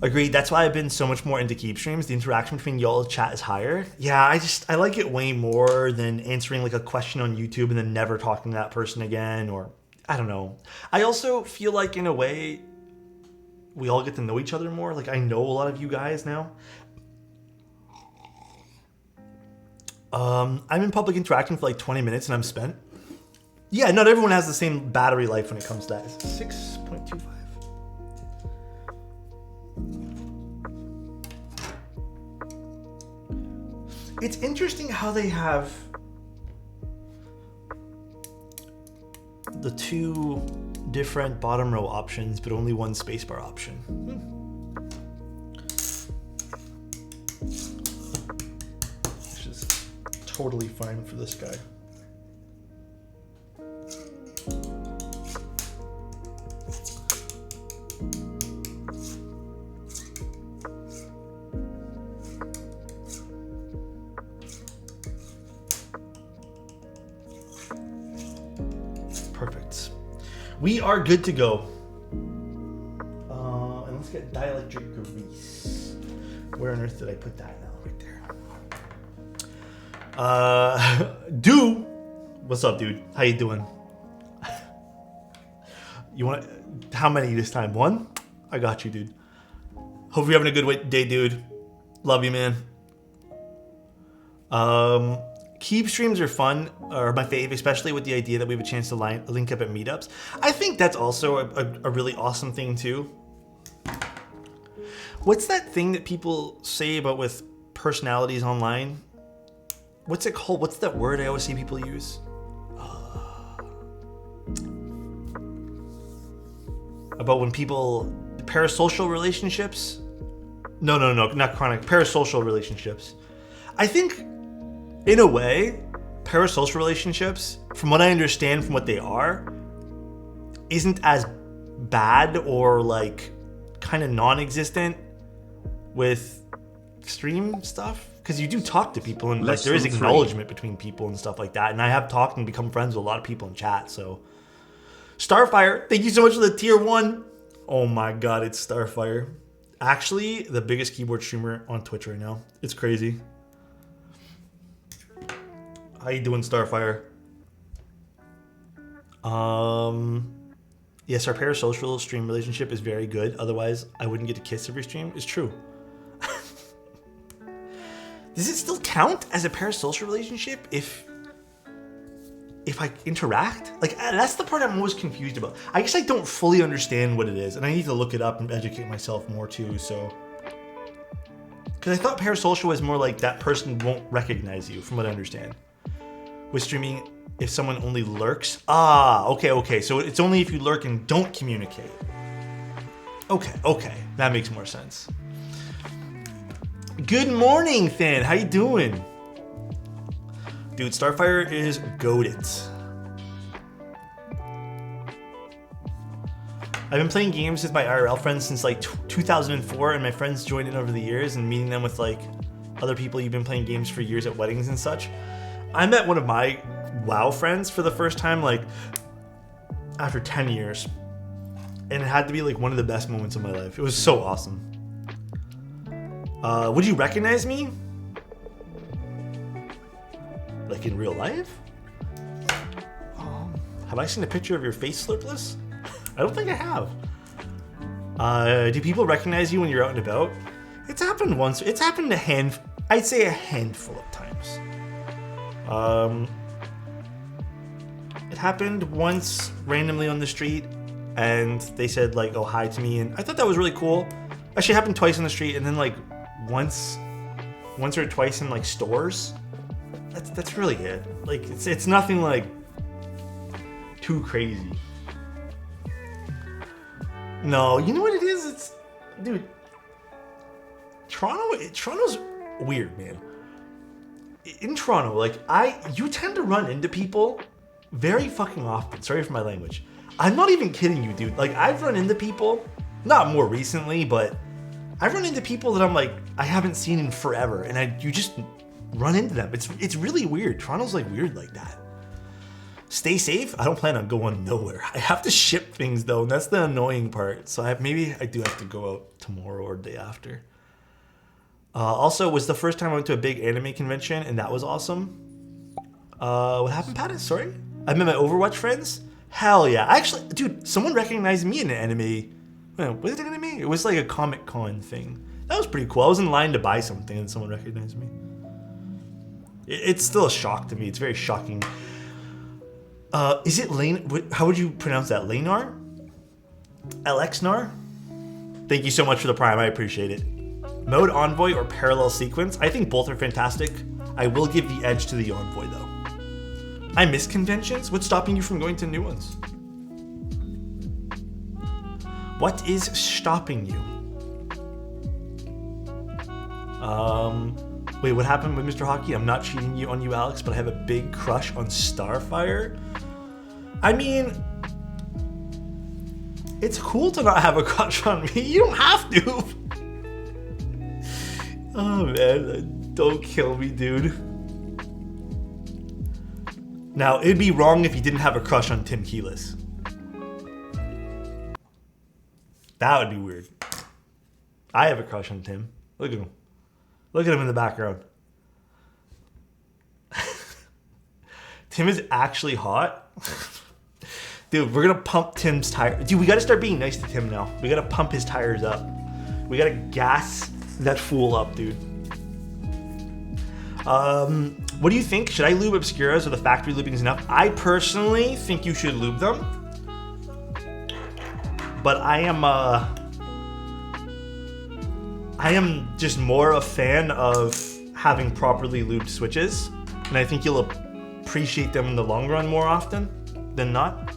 Agreed. That's why I've been so much more into keep streams. The interaction between y'all chat is higher. Yeah, I like it way more than answering like a question on YouTube and then never talking to that person again, or I don't know. I also feel like in a way we all get to know each other more. Like I know a lot of you guys now. I'm in public interaction for like 20 minutes and I'm spent. Yeah, not everyone has the same battery life when it comes to that. It's 6.25. It's interesting how they have the two different bottom row options, but only one spacebar option. Which is totally fine for this guy. Perfect. We are good to go. And let's get dielectric grease. Where on earth did I put that now? Right there. Dude. What's up, dude? How you doing? You want how many this time? One? I got you, dude. Hope you're having a good day, dude. Love you, man. Keep streams are fun, or my fave, especially with the idea that we have a chance to link up at meetups. I think that's also a really awesome thing too. What's that thing that people say about with personalities online? What's it called? What's that word I always see people use? About when people, parasocial relationships? No, not chronic, parasocial relationships. I think, in a way, parasocial relationships, from what I understand from what they are, isn't as bad or like kind of non-existent with stream stuff. Because you do talk to people and like there is acknowledgement between people and stuff like that. And I have talked and become friends with a lot of people in chat, so. Starfire, thank you so much for the tier 1. Oh my god, it's Starfire. Actually, the biggest keyboard streamer on Twitch right now. It's crazy. How you doing, Starfire? Yes, our parasocial stream relationship is very good. Otherwise, I wouldn't get to kiss every stream. It's true. Does it still count as a parasocial relationship if I interact? Like, that's the part I'm most confused about. I guess I don't fully understand what it is, and I need to look it up and educate myself more too, so. Because I thought parasocial was more like that person won't recognize you, from what I understand. With streaming, if someone only lurks. Ah, okay. So it's only if you lurk and don't communicate. Okay. That makes more sense. Good morning, Thin. How you doing? Dude, Starfire is goated. I've been playing games with my IRL friends since like 2004, and my friends joined in over the years, and meeting them with like other people you've been playing games for years at weddings and such. I met one of my WoW friends for the first time like after 10 years, and it had to be like one of the best moments of my life. It was so awesome. Would you recognize me? Like in real life? Have I seen a picture of your face, Slurpless? I don't think I have. Do people recognize you when you're out and about? It's happened once. It's happened I'd say a handful of times. It happened once randomly on the street, and they said like, "Oh, hi" to me, and I thought that was really cool. Actually, it happened twice on the street, and then like once or twice in like stores. That's really it. Like it's nothing like too crazy. No, you know what it is? It's, dude, Toronto's weird, man. In Toronto, like you tend to run into people very fucking often. Sorry for my language. I'm not even kidding you, dude. Like I've run into people, not more recently, but I've run into people that I'm like I haven't seen in forever, and you just run into them. It's really weird. Toronto's like weird like that. Stay safe. I don't plan on going nowhere. I have to ship things though, and that's the annoying part. So maybe I do have to go out tomorrow or the day after. Also, it was the first time I went to a big anime convention, and that was awesome. What happened, Pattis? Sorry? I met my Overwatch friends? Hell yeah. Actually, dude, someone recognized me in an anime. Was it an anime? It was like a Comic-Con thing. That was pretty cool. I was in line to buy something, and someone recognized me. It's still a shock to me. It's very shocking. Is it Lane? How would you pronounce that? Lanar? Alexnar? Thank you so much for the Prime. I appreciate it. Mode Envoy or Parallel Sequence? I think both are fantastic. I will give the edge to the Envoy, though. I miss conventions? What's stopping you from going to new ones? What is stopping you? Wait, what happened with Mr. Hockey? I'm not cheating on you, Alex, but I have a big crush on Starfire. I mean, it's cool to not have a crush on me. You don't have to. Oh man, don't kill me, dude. Now, it'd be wrong if you didn't have a crush on Tim Keelis. That would be weird. I have a crush on Tim. Look at him. Look at him in the background. Tim is actually hot. Dude, we're gonna pump Tim's tires. Dude, we gotta start being nice to Tim now. We gotta pump his tires up. We gotta gas that fool up, dude. What do you think? Should I lube Obscuras or the factory lubing is enough? I personally think you should lube them. But I am just more a fan of having properly lubed switches. And I think you'll appreciate them in the long run more often than not.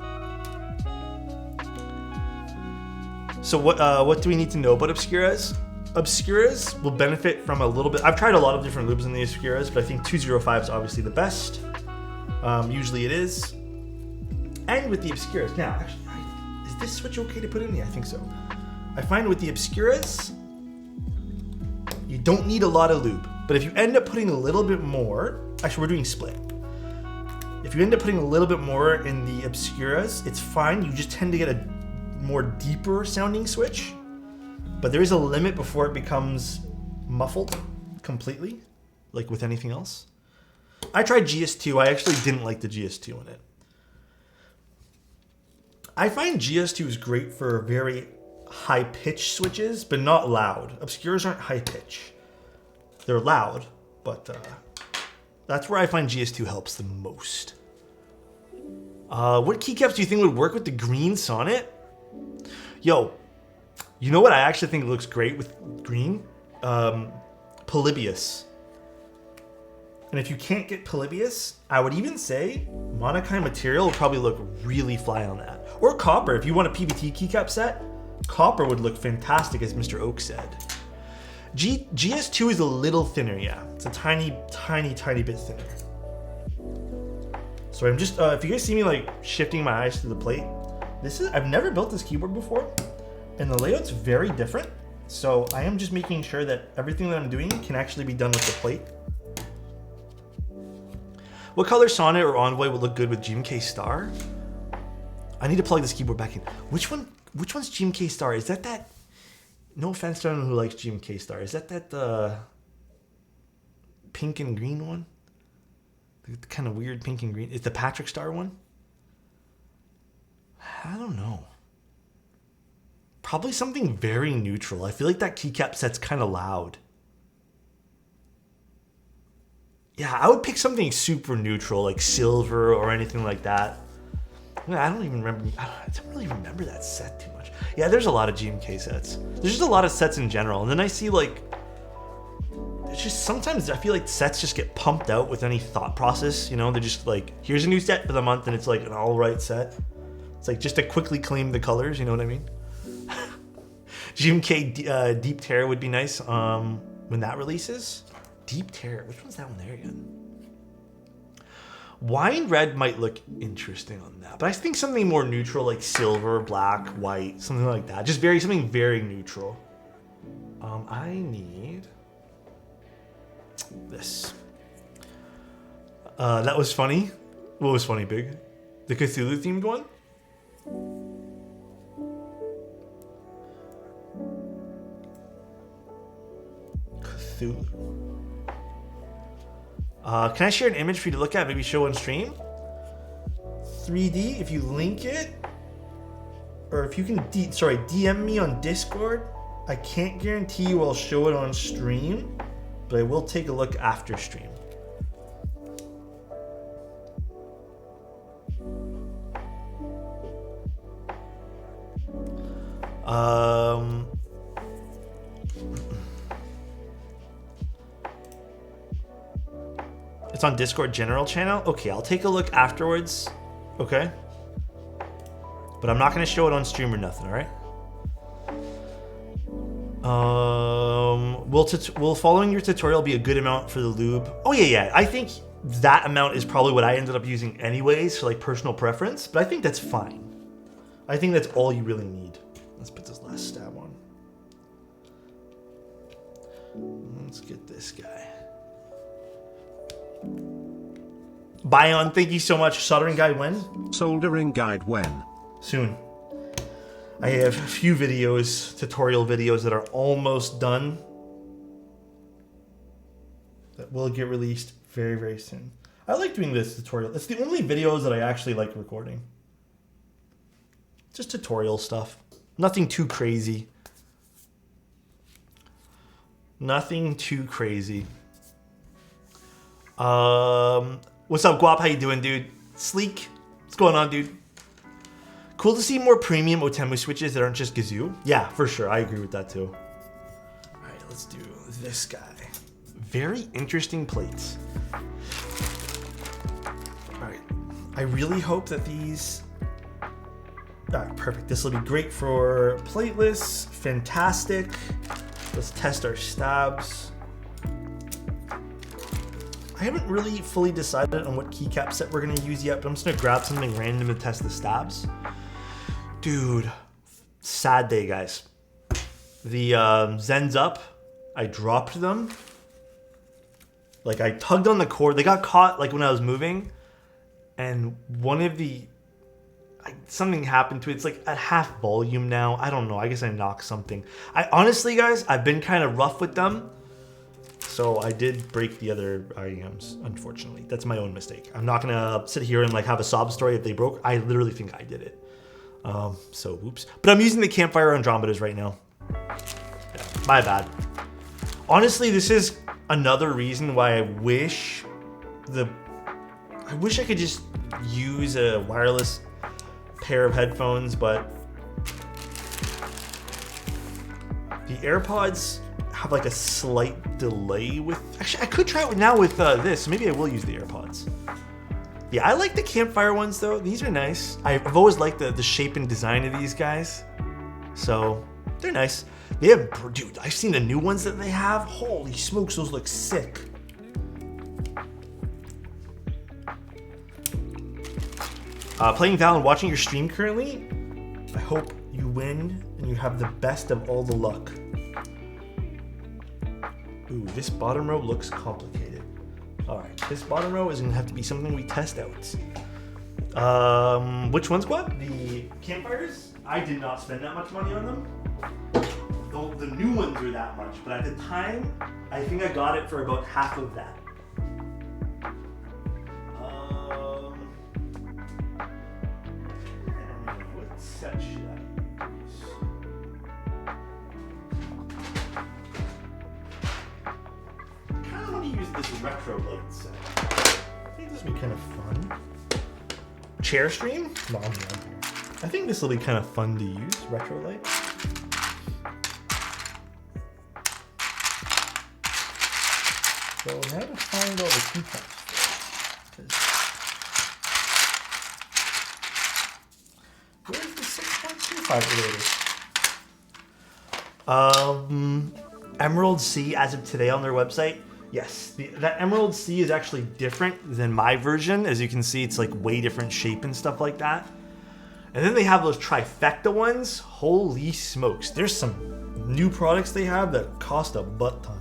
So what do we need to know about Obscuras? Obscuras will benefit from a little bit. I've tried a lot of different lubes in the Obscuras, but I think 205 is obviously the best. Usually it is. And with the Obscuras, now, actually, is this switch okay to put in? Yeah, I think so. I find with the Obscuras, you don't need a lot of lube. But if you end up putting a little bit more, actually we're doing split. If you end up putting a little bit more in the Obscuras, it's fine. You just tend to get a more deeper sounding switch. But there is a limit before it becomes muffled completely, like with anything else. I tried GS2. I actually didn't like the GS2 in it. I find GS2 is great for very high pitch switches, but not loud. Obscuras aren't high pitch. They're loud, but that's where I find GS2 helps the most. What keycaps do you think would work with the green sonnet? Yo, you know what I actually think looks great with green? Polybius. And if you can't get Polybius, I would even say Monokai material will probably look really fly on that. Or copper, if you want a PBT keycap set, copper would look fantastic, as Mr. Oak said. GS2 is a little thinner, yeah. It's a tiny, tiny, tiny bit thinner. So I'm just, if you guys see me like shifting my eyes to the plate, I've never built this keyboard before, and the layout's very different. So I am just making sure that everything that I'm doing can actually be done with the plate. What color Sonnet or Envoy would look good with GMK Star? I need to plug this keyboard back in. Which one's GMK Star? Is that? No offense to anyone who likes GMK Star. Is that pink and green one? The kind of weird pink and green. Is the Patrick Star one? I don't know. Probably something very neutral. I feel like that keycap set's kind of loud. Yeah, I would pick something super neutral, like silver or anything like that. I don't even remember. I don't really remember that set too much. Yeah, there's a lot of GMK sets. There's just a lot of sets in general. And then I see like, it's just sometimes I feel like sets just get pumped out with any thought process. You know, they're just like, here's a new set for the month, and it's like an all right set. It's like just to quickly claim the colors. You know what I mean? GMK Deep Terror would be nice when that releases. Deep Terror. Which one's that one there again? Wine red might look interesting on that, but I think something more neutral, like silver, black, white, something like that. Just something very neutral. I need this. That was funny. What was funny, Big? The Cthulhu themed one? Cthulhu. Can I share an image for you to look at? Maybe show on stream? 3D, if you link it, or if you can, DM me on Discord. I can't guarantee you I'll show it on stream, but I will take a look after stream. It's on Discord general channel. Okay, I'll take a look afterwards. Okay. But I'm not going to show it on stream or nothing, all right? Will following your tutorial be a good amount for the lube? Oh, yeah. I think that amount is probably what I ended up using anyways for like personal preference, but I think that's fine. I think that's all you really need. Let's put this last stab on. Let's get this guy. Bion, thank you so much. Soldering guide when? Soldering guide when? Soon. I have a few videos, tutorial videos that are almost done that will get released very, very soon. I like doing this tutorial. It's the only videos that I actually like recording. Just tutorial stuff. Nothing too crazy. Nothing too crazy. What's up, Guap? How you doing, dude? Sleek, what's going on, dude? Cool to see more premium Otemu switches that aren't just Gazoo. Yeah, for sure. I agree with that too. All right, let's do this guy. Very interesting plates. All right, I really hope that these. All right, perfect. This will be great for plateless. Fantastic. Let's test our stabs. I haven't really fully decided on what keycap set we're gonna use yet, but I'm just gonna grab something random to test the stabs. Dude, sad day, guys. The Zen's up. I dropped them. Like, I tugged on the cord. They got caught like when I was moving, and one of the something happened to it. It's like at half volume now. I don't know. I guess I knocked something. I honestly, guys, I've been kind of rough with them. So I did break the other IEMs, unfortunately. That's my own mistake. I'm not gonna sit here and like have a sob story if they broke. I literally think I did it. So whoops. But I'm using the Campfire Andromedas right now. Yeah, my bad. Honestly, this is another reason why I wish I could just use a wireless pair of headphones, but the AirPods have like a slight delay with. Actually, I could try it now with this. Maybe I will use the AirPods. Yeah, I like the Campfire ones though. These are nice. I've always liked the shape and design of these guys, so they're nice. They have, dude, I've seen the new ones that they have. Holy smokes, those look sick. Playing Val and watching your stream currently. I hope you win and you have the best of all the luck. Ooh, this bottom row looks complicated. All right, this bottom row is gonna have to be something we test out. Which ones, what? The Campfires? I did not spend that much money on them. The new ones are that much, but at the time, I think I got it for about half of that. What set should I use? I kind of want to use this retro light set. I think this will be kind of fun. Chair stream? No, I'm here. I think this will be kind of fun to use, retro light. So we have to find all the keycaps. Where's the 6.25 Emerald C as of today on their website. Yes, that Emerald C is actually different than my version. As you can see, it's like way different shape and stuff like that. And then they have those trifecta ones. Holy smokes. There's some new products they have that cost a butt ton.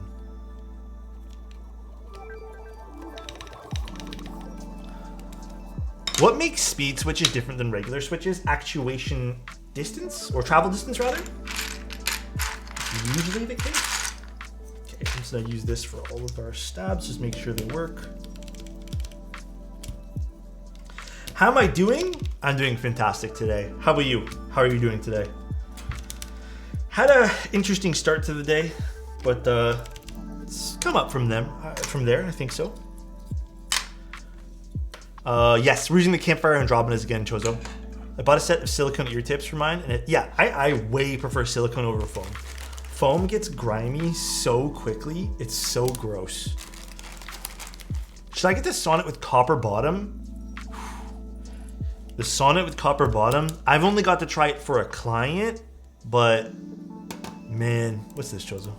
What makes speed switches different than regular switches? Actuation distance, or travel distance rather. Usually the case. Okay, I'm just gonna use this for all of our stabs, just make sure they work. How am I doing? I'm doing fantastic today. How about you? How are you doing today? Had an interesting start to the day, but it's come up from there, I think so. Yes, we're using the Campfire Andromedas again, Chozo. I bought a set of silicone ear tips for mine, and I way prefer silicone over foam. Foam gets grimy so quickly, it's so gross. Should I get the Sonnet with copper bottom? The Sonnet with copper bottom, I've only got to try it for a client, but man, what's this, Chozo?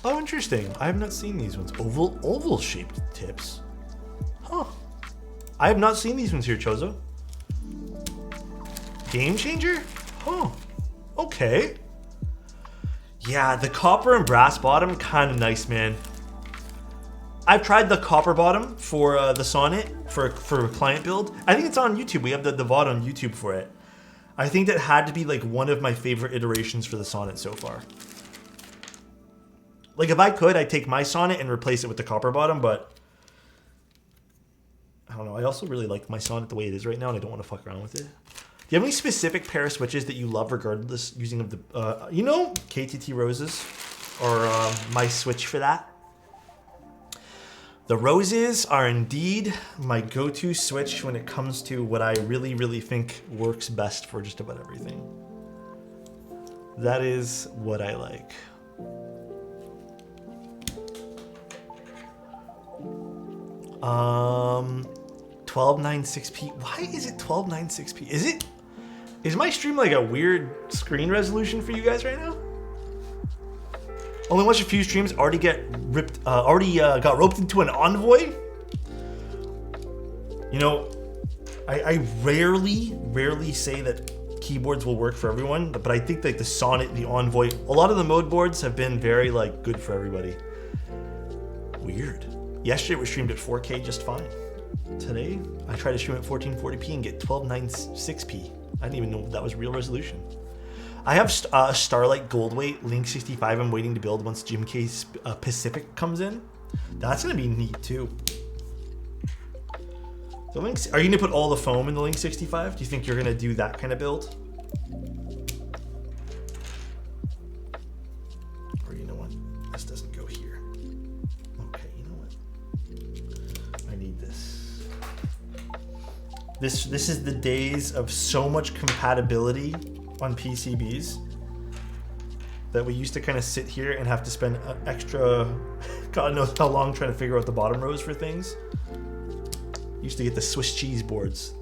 Oh, interesting. I have not seen these ones. Oval shaped tips. Huh. I have not seen these ones here, Chozo. Game changer? Huh. Okay. Yeah, the copper and brass bottom, kind of nice, man. I've tried the copper bottom for the Sonnet for a client build. I think it's on YouTube. We have the VOD on YouTube for it. I think that had to be like one of my favorite iterations for the Sonnet so far. Like if I could, I'd take my Sonnet and replace it with the copper bottom, but I don't know. I also really like my Sonnet the way it is right now, and I don't want to fuck around with it. Do you have any specific pair of switches that you love regardless using of the, KTT Roses or my switch for that? The roses are indeed my go-to switch when it comes to what I really, really think works best for just about everything. That is what I like. Um, 1296p. Why is it 1296p? Is my stream like a weird screen resolution for you guys right now? Only watched a few streams. Already got roped into an Envoy. You know, I rarely say that keyboards will work for everyone, but I think like the Sonnet, the Envoy, a lot of the mode boards have been very like good for everybody. Weird. Yesterday we streamed at 4K just fine. Today I tried to stream at 1440p and get 1296p. I didn't even know that was real resolution. I have a Starlight Goldweight Link 65 I'm waiting to build once Jim K's Pacific comes in. That's gonna be neat too. The Lynx, are you gonna put all the foam in the Link 65? Do you think you're gonna do that kind of build? Or you know what? This doesn't go here. Okay, you know what? I need this. This is the days of so much compatibility on PCBs that we used to kind of sit here and have to spend extra, God knows how long trying to figure out the bottom rows for things. Used to get the Swiss cheese boards.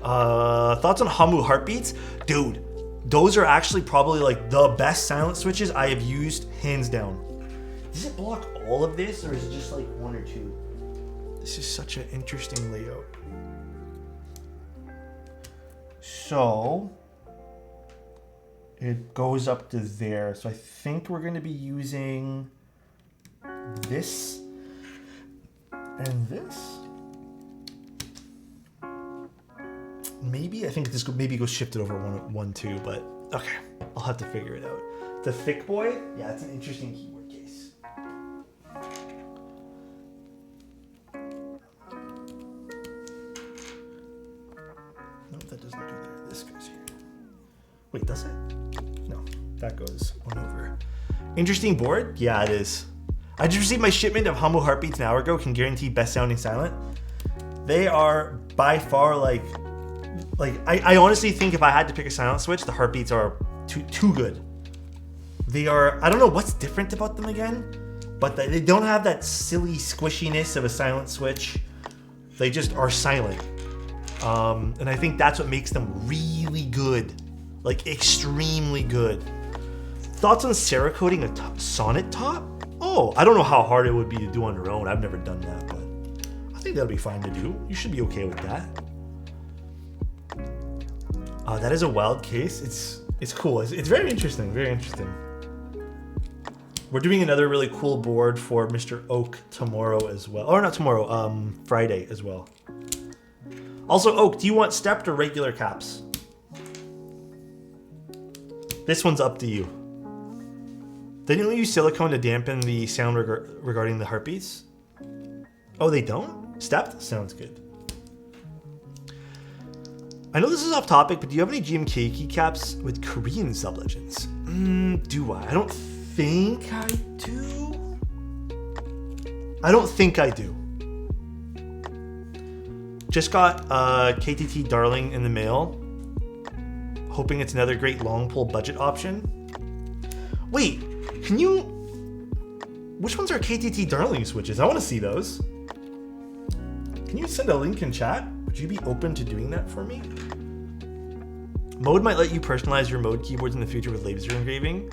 Thoughts on Hamu heartbeats? Dude, those are actually probably like the best silent switches I have used, hands down. Does it block all of this or is it just like one or two? This is such an interesting layout. So it goes up to there. So I think we're going to be using this and this. Maybe I think this maybe go shifted over one two, but okay, I'll have to figure it out. The Thick Boy, yeah, it's an interesting keyboard case. No, that doesn't go there. This goes here. Wait, does it? No, that goes one over. Interesting board? Yeah, it is. I just received my shipment of Humble Heartbeats an hour ago. Can guarantee best sounding silent. They are by far like I honestly think if I had to pick a silent switch, the Heartbeats are too good. They are, I don't know what's different about them again, but they don't have that silly squishiness of a silent switch. They just are silent. And I think that's what makes them really good, like extremely good. Thoughts on Cerakoting a Sonnet top? Oh, I don't know how hard it would be to do on your own. I've never done that, but I think that'll be fine to do. You should be okay with that. That is a wild case. It's cool. It's very interesting. Very interesting. We're doing another really cool board for Mr. Oak tomorrow as well. Or not tomorrow, Friday as well. Also, Oak, do you want stepped or regular caps? This one's up to you. They didn't use silicone to dampen the sound regarding the heartbeats? Oh, they don't? Stepped? Sounds good. I know this is off topic, but do you have any GMK keycaps with Korean sublegends? Do I? I don't think I do. I don't think I do. Just got KTT Darling in the mail. Hoping it's another great long pull budget option. Wait, can you... Which ones are KTT Darling switches? I want to see those. Can you send a link in chat? Would you be open to doing that for me? Mode might let you personalize your mode keyboards in the future with laser engraving.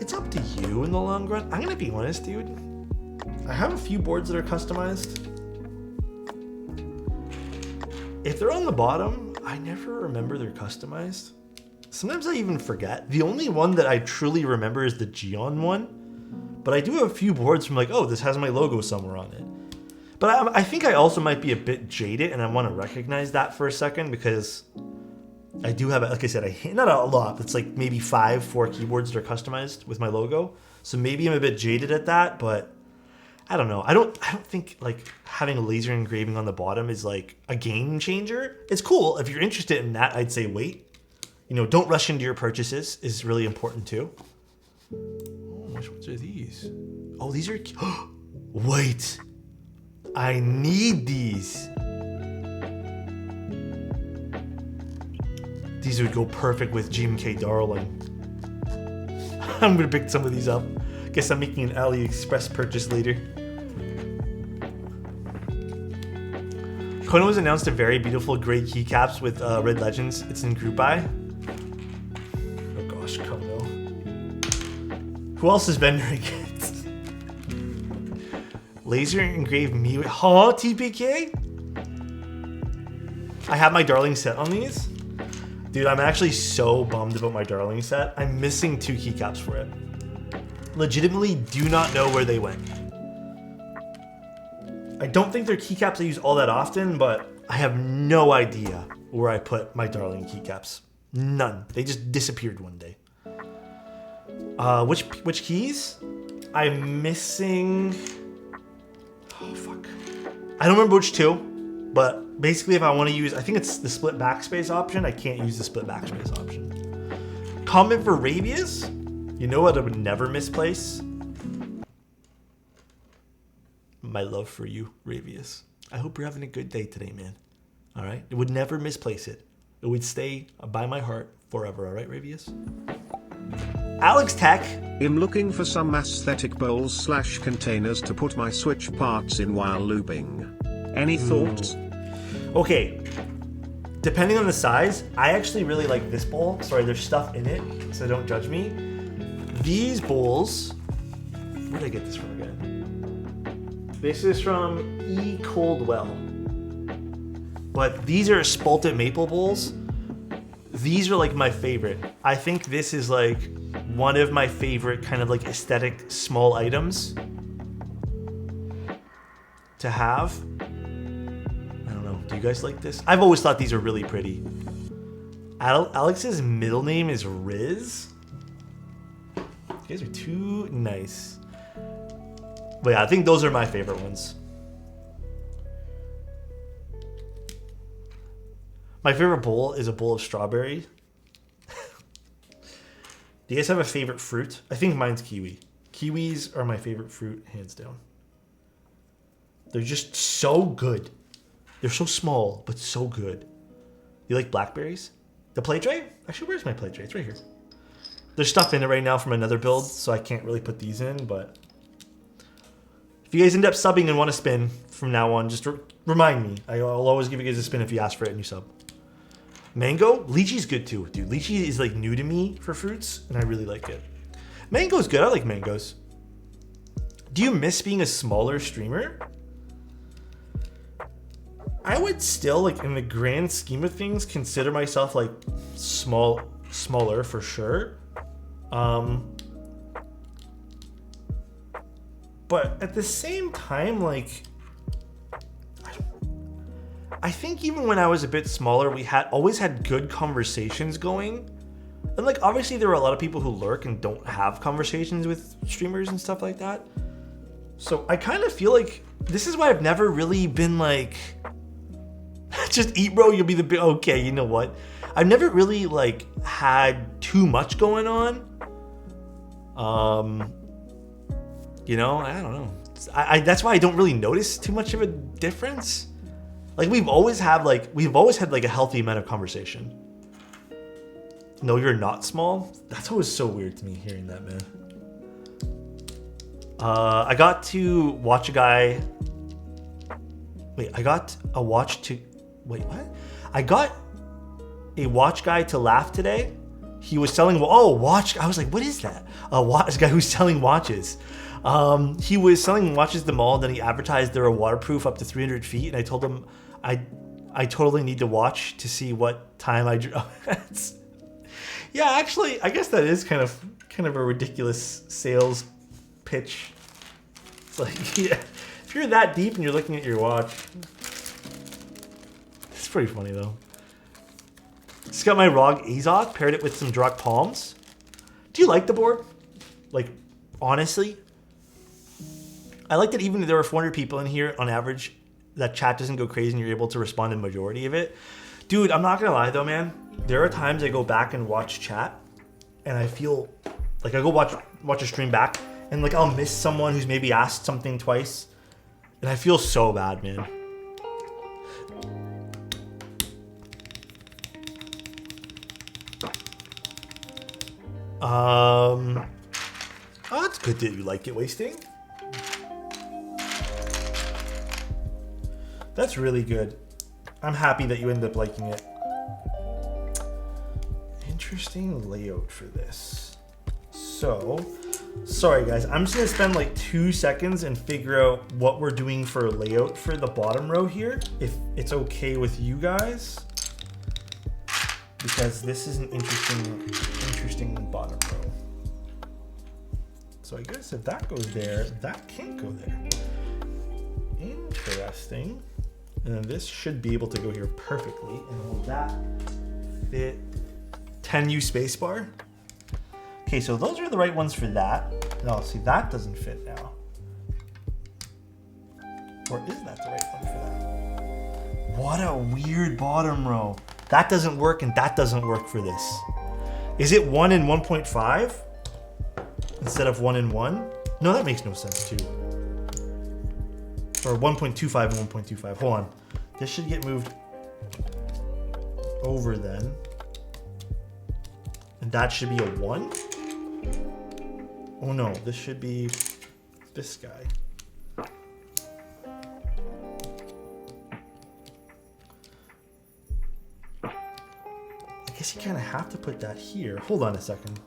It's up to you in the long run. I'm gonna be honest, dude. I have a few boards that are customized. If they're on the bottom, I never remember they're customized. Sometimes I even forget. The only one that I truly remember is the Gion one. But I do have a few boards from like, oh, this has my logo somewhere on it. But I think I also might be a bit jaded, and I want to recognize that for a second because I do have, like I said, not a lot. It's like maybe 4 keyboards that are customized with my logo. So maybe I'm a bit jaded at that, but I don't know. I don't think like having a laser engraving on the bottom is like a game changer. It's cool if you're interested in that. I'd say wait. You know, don't rush into your purchases is really important too. Oh, which ones are these? Oh, these are... Wait. I need these. These would go perfect with GMK Darling. I'm gonna pick some of these up. Guess I'm making an AliExpress purchase later. Kona was announced a very beautiful gray keycaps with Red Legends. It's in group buy. Oh gosh, Kono. Who else is vendoring it? Laser engraved me. Huh, TPK? I have my Darling set on these. Dude, I'm actually so bummed about my Darling set. I'm missing 2 keycaps for it. Legitimately do not know where they went. I don't think they're keycaps I use all that often, but I have no idea where I put my Darling keycaps. None. They just disappeared one day. Which keys? I'm missing... Oh, fuck. I don't remember which 2. But basically, if I want to use, I think it's the split backspace option. I can't use the split backspace option. Comment for Rabius. You know what I would never misplace? My love for you, Rabius. I hope you're having a good day today, man. All right? It would never misplace it. It would stay by my heart forever. All right, Rabius? Alex Tech. I'm looking for some aesthetic bowls/containers to put my Switch parts in while looping. Any thoughts? Okay, depending on the size, I actually really like this bowl. Sorry, there's stuff in it, so don't judge me. These bowls, where did I get this from again? This is from E. Coldwell. But these are spalted maple bowls. These are like my favorite. I think this is like one of my favorite kind of like aesthetic small items to have. Do you guys like this? I've always thought these are really pretty. Alex's middle name is Riz. You guys are too nice. But yeah, I think those are my favorite ones. My favorite bowl is a bowl of strawberry. Do you guys have a favorite fruit? I think mine's kiwi. Kiwis are my favorite fruit, hands down. They're just so good. They're so small, but so good. You like blackberries? The play tray? Actually, where's my play tray? It's right here. There's stuff in it right now from another build, so I can't really put these in, but... If you guys end up subbing and want to spin from now on, just remind me. I'll always give you guys a spin if you ask for it and you sub. Mango? Lychee's good too, dude. Lychee is like new to me for fruits, and I really like it. Mango's good. I like mangoes. Do you miss being a smaller streamer? I would still, like, in the grand scheme of things, consider myself, like, smaller for sure. But at the same time, like, I think even when I was a bit smaller, we always had good conversations going. And, like, obviously there are a lot of people who lurk and don't have conversations with streamers and stuff like that. So I kind of feel like this is why I've never really been, like... Just eat, bro. You'll be the big. Okay, you know what? I've never really like had too much going on. You know, I don't know. That's why I don't really notice too much of a difference. Like we've always had like a healthy amount of conversation. No, you're not small. That's always so weird to me hearing that, man. I got to watch a guy. Wait, I got a watch to. Wait, what? I got a watch guy to laugh today. He was selling, watch. I was like, what is that? A watch guy who's selling watches. He was selling watches at the mall, and then he advertised they're waterproof up to 300 feet. And I told him I totally need to watch to see what time I drew. Yeah, actually, I guess that is kind of a ridiculous sales pitch. It's like, yeah, if you're that deep and you're looking at your watch. It's pretty funny though. Just got my ROG Azok, paired it with some Druk Palms. Do you like the board? Like, honestly? I like that even if there were 400 people in here, on average, that chat doesn't go crazy and you're able to respond to the majority of it. Dude, I'm not gonna lie though, man. There are times I go back and watch chat, and I feel like I go watch a stream back, and like I'll miss someone who's maybe asked something twice, and I feel so bad, man. Oh, that's good that you like it wasting. That's really good. I'm happy that you ended up liking it. Interesting layout for this. So, sorry guys, I'm just gonna spend like 2 seconds and figure out what we're doing for layout for the bottom row here, if it's okay with you guys. Because this is an interesting bottom row. So I guess if that goes there, that can't go there. Interesting. And then this should be able to go here perfectly. And will that fit 10U spacebar? Okay, so those are the right ones for that. No, see, that doesn't fit now. Or is that the right one for that? What a weird bottom row. That doesn't work and that doesn't work for this. Is it 1 and 1.5 instead of 1 and 1? No, that makes no sense too. Or 1.25 and 1.25. Hold on. This should get moved over then. And that should be a 1? Oh no, this should be this guy. I guess you kind of have to put that here. Hold on a second.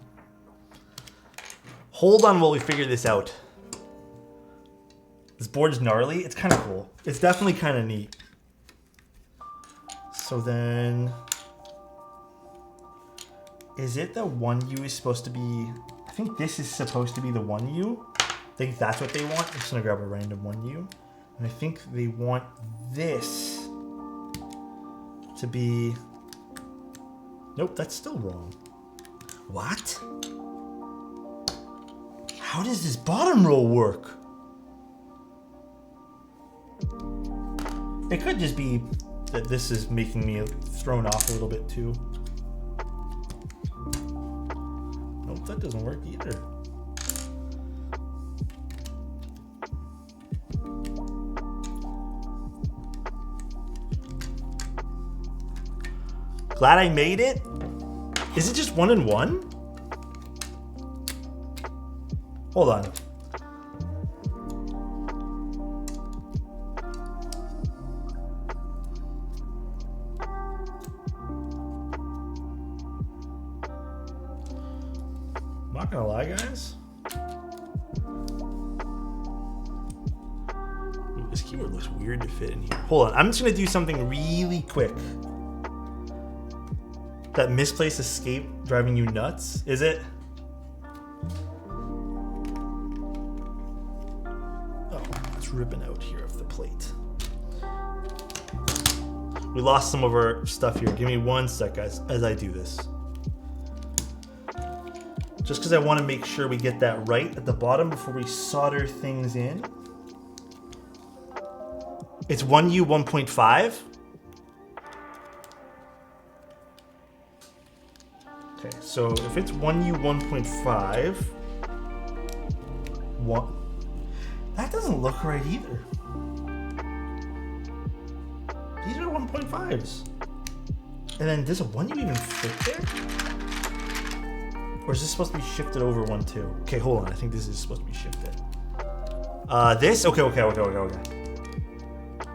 Hold on while we figure this out. This board is gnarly. It's kind of cool. It's definitely kind of neat. So then, is it the 1U is supposed to be, I think this is supposed to be the 1U. I think that's what they want. I'm just gonna grab a random 1U. And I think they want this to be, nope, that's still wrong. What? How does this bottom row work? It could just be that this is making me thrown off a little bit too. Nope, that doesn't work either. Glad I made it. Is it just 1 and 1? Hold on. Not gonna lie, guys. Ooh, this keyboard looks weird to fit in here. Hold on, I'm just gonna do something really quick. That misplaced escape driving you nuts, is it? Oh, it's ripping out here of the plate. We lost some of our stuff here. Give me 1 sec, guys, as I do this. Just because I want to make sure we get that right at the bottom before we solder things in. It's 1U 1.5. Okay, so if it's 1U 1.5, that doesn't look right either. These are 1.5s. And then does a 1U even fit there? Or is this supposed to be shifted over 1, 2? Okay, hold on. I think this is supposed to be shifted. This? Okay.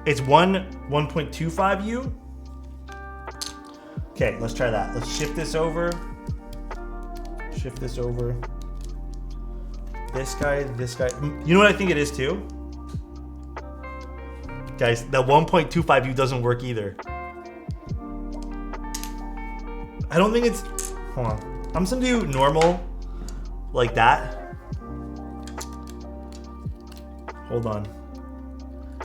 It's 1.25U. Okay, let's try that. Let's shift this over. Shift this over. This guy. You know what I think it is too? Guys, that 1.25U doesn't work either. I don't think it's, hold on. I'm just gonna do normal, like that. Hold on.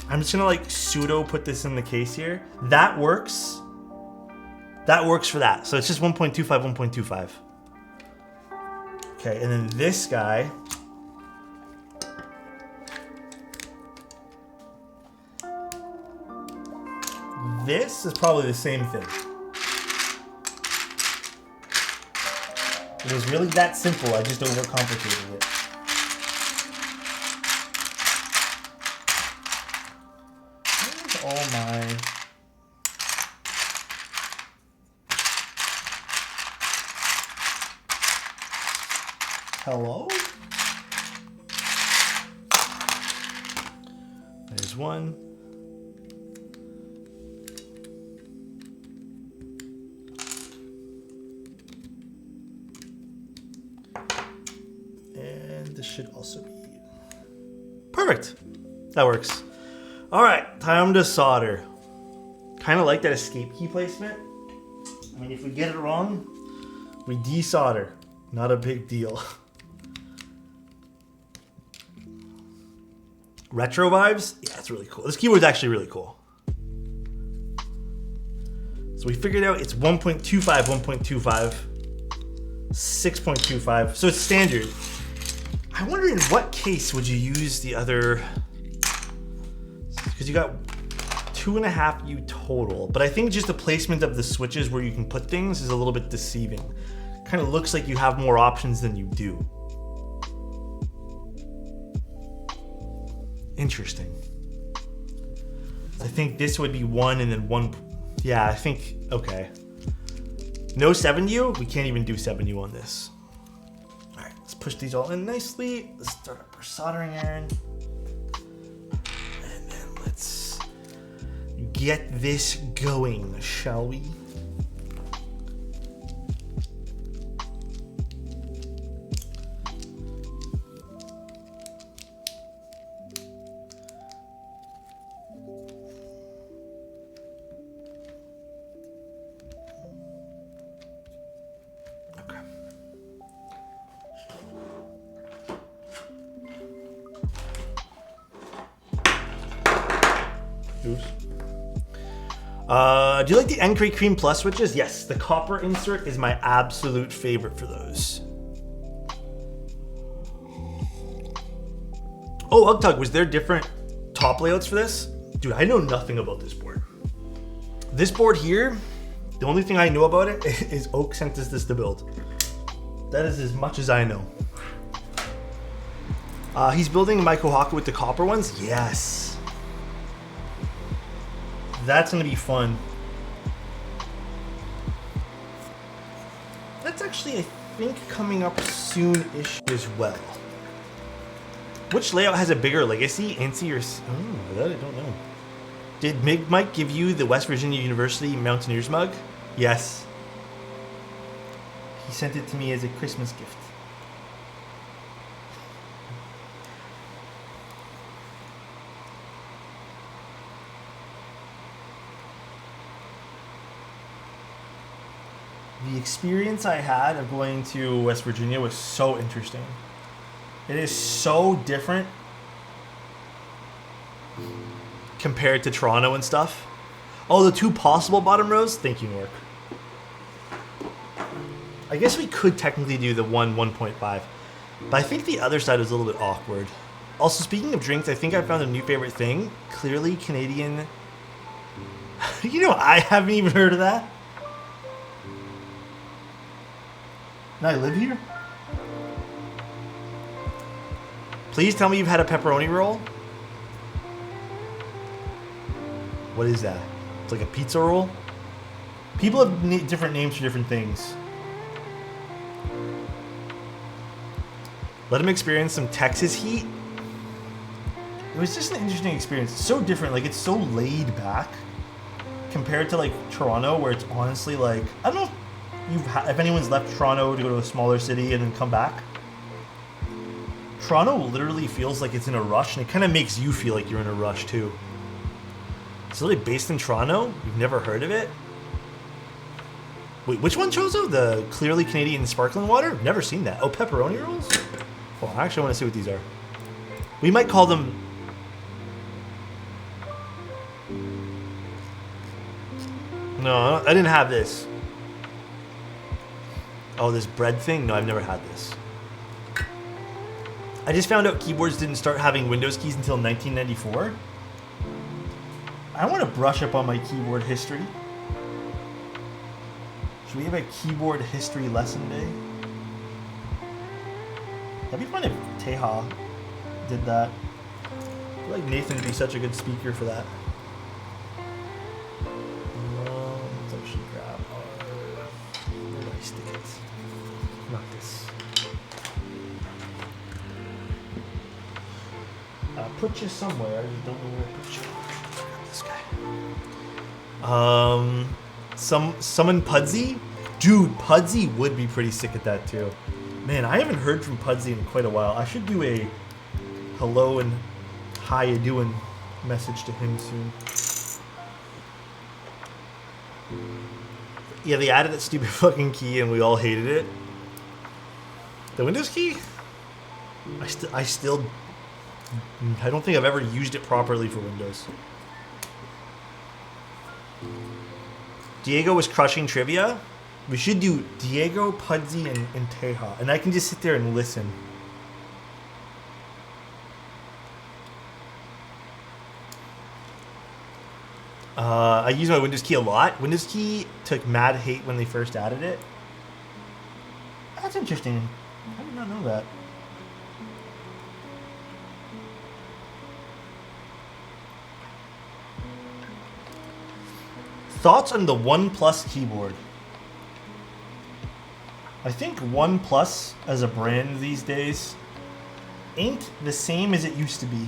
I'm just gonna like pseudo put this in the case here. That works. That works for that. So it's just 1.25, 1.25. Okay, and then this guy. This is probably the same thing. It was really that simple. I just overcomplicated it. Where's all my... Hello? There's one. And this should also be... Perfect. That works. All right, time to solder. Kind of like that escape key placement. I mean, if we get it wrong, we desolder. Not a big deal. Retro vibes? Yeah, it's really cool. This keyboard's actually really cool. So we figured out it's 1.25, 1.25, 6.25. So it's standard. I wonder in what case would you use the other... Because you got 2.5U total. But I think just the placement of the switches where you can put things is a little bit deceiving. Kind of looks like you have more options than you do. Interesting. I think this would be one and then one. Yeah, I think, okay. No 7U? We can't even do 7U on this. All right, let's push these all in nicely. Let's start up our soldering iron. And then let's get this going, shall we? Do you like the Encrate Cream Plus switches? Yes, the copper insert is my absolute favorite for those. Oh, Ugtug, was there different top layouts for this? Dude, I know nothing about this board. This board here, the only thing I know about it is Oak sent us this to build. That is as much as I know. He's building my Kohaku with the copper ones? Yes. That's gonna be fun. That's actually, I think, coming up soon-ish as well. Which layout has a bigger legacy? ANSI or... Oh, that I don't know. Did Mike give you the West Virginia University Mountaineers mug? Yes. He sent it to me as a Christmas gift. The experience I had of going to West Virginia was so interesting. It is so different compared to Toronto and stuff. Oh, the two possible bottom rows? Thank you, Nork. I guess we could technically do the 1.5, but I think the other side is a little bit awkward. Also, speaking of drinks, I think I found a new favorite thing. Clearly Canadian. You know, I haven't even heard of that. And I live here? Please tell me you've had a pepperoni roll. What is that? It's like a pizza roll? People have different names for different things. Let him experience some Texas heat. It was just an interesting experience. It's so different. Like, it's so laid back compared to like Toronto, where it's honestly like, I don't know if anyone's left Toronto to go to a smaller city and then come back. Toronto literally feels like it's in a rush, and it kind of makes you feel like you're in a rush too. It's literally based in Toronto. You've never heard of it? Wait, which one, Chozo? The clearly Canadian sparkling water? Never seen that. Oh, pepperoni rolls? Oh, I actually want to see what these are. We might call them... No, I didn't have this. Oh, this bread thing? No, I've never had this. I just found out keyboards didn't start having Windows keys until 1994. I want to brush up on my keyboard history. Should we have a keyboard history lesson day? That'd be fun if Teja did that. I feel like Nathan would be such a good speaker for that. Let's actually grab our... Where do I stick it? Not this. Put you somewhere. I just don't know where to put you. This guy. Summon Pudsey? Dude, Pudsey would be pretty sick at that too. Man, I haven't heard from Pudsey in quite a while. I should do a hello and how you doing message to him soon. Yeah, they added that stupid fucking key and we all hated it. The Windows key? I don't think I've ever used it properly for Windows. Diego was crushing trivia. We should do Diego, Pudsey, and Teja. And I can just sit there and listen. I use my Windows key a lot. Windows key took mad hate when they first added it. That's interesting. I did not know that. Thoughts on the OnePlus keyboard? I think OnePlus as a brand these days ain't the same as it used to be.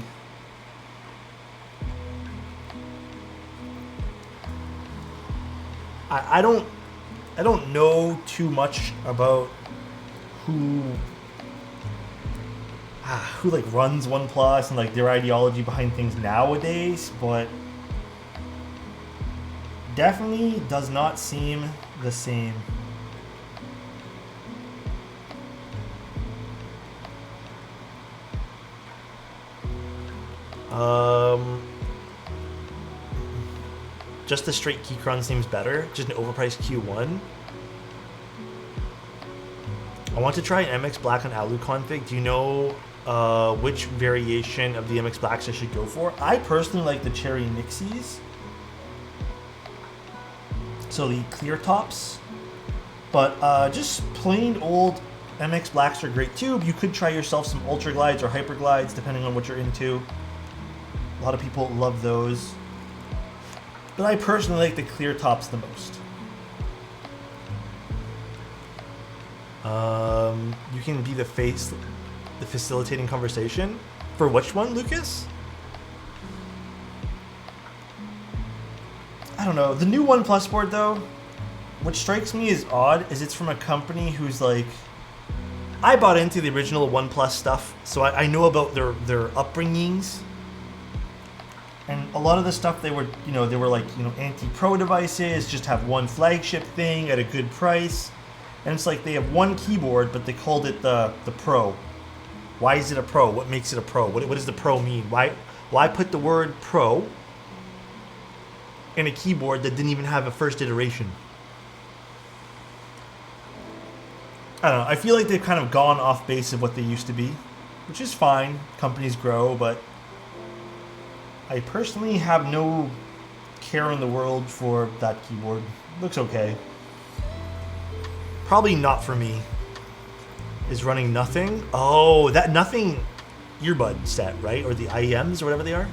I don't know too much about who like runs OnePlus and like their ideology behind things nowadays, but definitely does not seem the same. Just the straight Keychron seems better. Just an overpriced Q1. I want to try an MX Black on Alu config. Do you know which variation of the MX Blacks I should go for? I personally like the Cherry Nixies. So the clear tops. But just plain old MX Blacks are great too. You could try yourself some Ultra Glides or Hyper Glides depending on what you're into. A lot of people love those. But I personally like the clear tops the most. You can be the facilitating conversation. For which one, Lucas? I don't know. The new OnePlus board though, what strikes me as odd is it's from a company who's like, I bought into the original OnePlus stuff, so I know about their upbringings. And a lot of the stuff they were like, anti-pro devices, just have one flagship thing at a good price. And it's like they have one keyboard, but they called it the Pro. Why is it a Pro? What makes it a Pro? What does the Pro mean? Why put the word Pro in a keyboard that didn't even have a first iteration? I don't know. I feel like they've kind of gone off base of what they used to be, which is fine. Companies grow, but I personally have no care in the world for that keyboard. Looks okay. Probably not for me. Is running Nothing? Oh, that Nothing earbud set, right? Or the IEMs or whatever they are.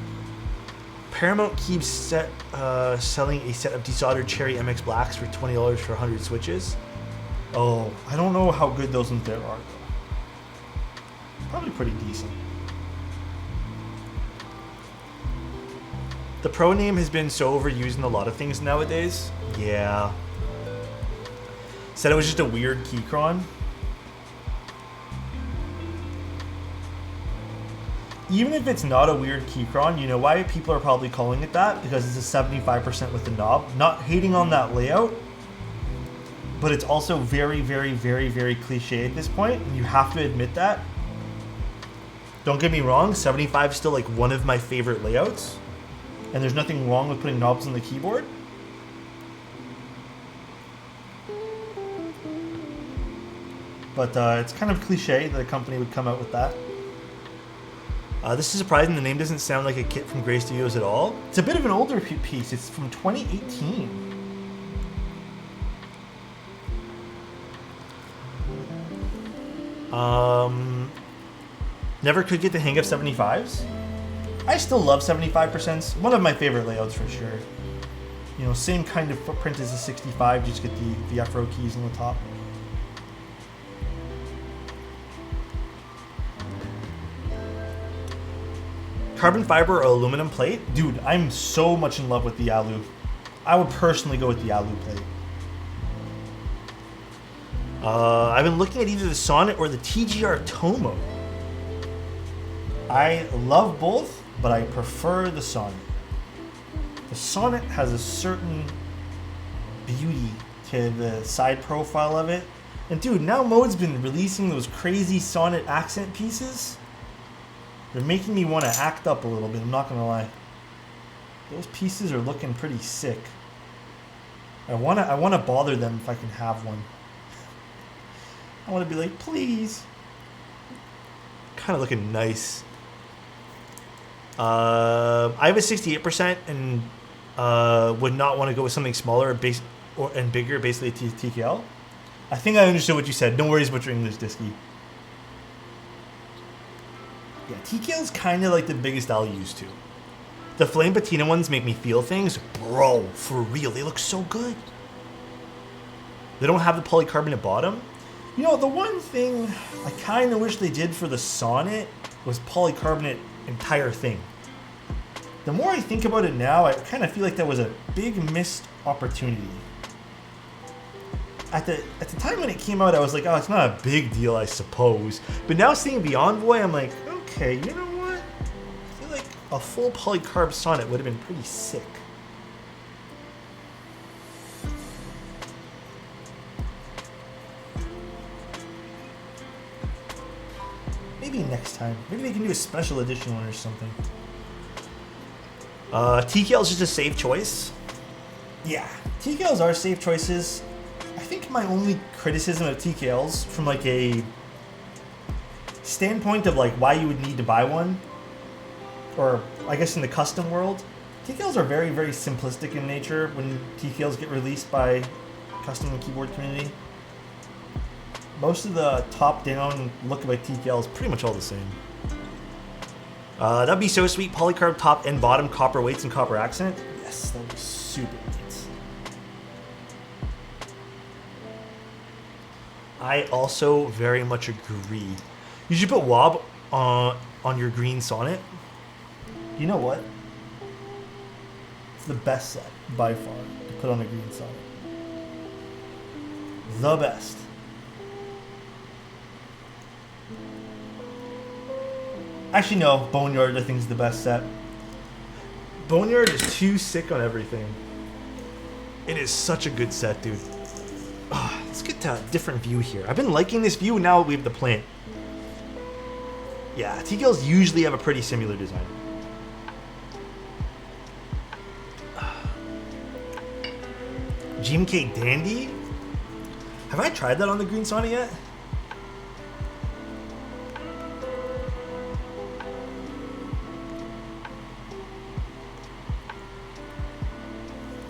Paramount keeps selling a set of desoldered Cherry MX Blacks for $20 for 100 switches. Oh, I don't know how good those ones there are though. Probably pretty decent. The Pro name has been so overused in a lot of things nowadays. Yeah. Said it was just a weird Keychron. Even if it's not a weird Keychron, you know why people are probably calling it that? Because it's a 75% with the knob. Not hating on that layout, but it's also very, very, very, very cliche at this point, and you have to admit that. Don't get me wrong, 75 is still like one of my favorite layouts. And there's nothing wrong with putting knobs on the keyboard. But it's kind of cliche that a company would come out with that. This is surprising. The name doesn't sound like a kit from Gray Studios at all. It's a bit of an older piece. It's from 2018. Never could get the hang of 75s. I still love 75%. One of my favorite layouts for sure. You know, same kind of footprint as the 65, just get the F-row keys on the top. Carbon fiber or aluminum plate? Dude, I'm so much in love with the alu. I would personally go with the alu plate. I've been looking at either the Sonnet or the TGR Tomo. I love both, but I prefer the Sonnet. The Sonnet has a certain beauty to the side profile of it. And dude, now Mode's been releasing those crazy Sonnet accent pieces. They're making me want to act up a little bit, I'm not going to lie. Those pieces are looking pretty sick. I want to bother them if I can have one. I want to be like, please. Kind of looking nice. I have a 68% and would not want to go with something smaller and bigger, basically TKL. I think I understood what you said. No worries about your English, Disky. Yeah, TKL is kind of like the biggest I'll use to. The Flame Patina ones make me feel things. Bro, for real, they look so good. They don't have the polycarbonate bottom. You know, the one thing I kind of wish they did for the Sonnet was polycarbonate entire thing. The more I think about it now, I kind of feel like that was a big missed opportunity. At the time when it came out, I was like, oh, it's not a big deal, I suppose. But now seeing the Envoy, I'm like, okay, you know what? I feel like a full polycarb Sonnet would have been pretty sick. Maybe next time. Maybe they can do a special edition one or something. TKL is just a safe choice. Yeah, TKLs are safe choices. I think my only criticism of TKLs from like a standpoint of like why you would need to buy one, or I guess in the custom world, TKLs are very, very simplistic in nature when TKLs get released by custom and keyboard community. Most of the top-down look of a TKL is pretty much all the same. That'd be so sweet. Polycarb top and bottom, copper weights and copper accent. Yes, that would be super neat. I also very much agree. You should put Wob on your green Sonnet. You know what? It's the best set by far to put on a green Sonnet. The best. Actually, no. Boneyard, I think, is the best set. Boneyard is too sick on everything. It is such a good set, dude. Oh, let's get to a different view here. I've been liking this view, now we have the plant. Yeah, TKLs usually have a pretty similar design. GMK Dandy? Have I tried that on the green Sonnet yet?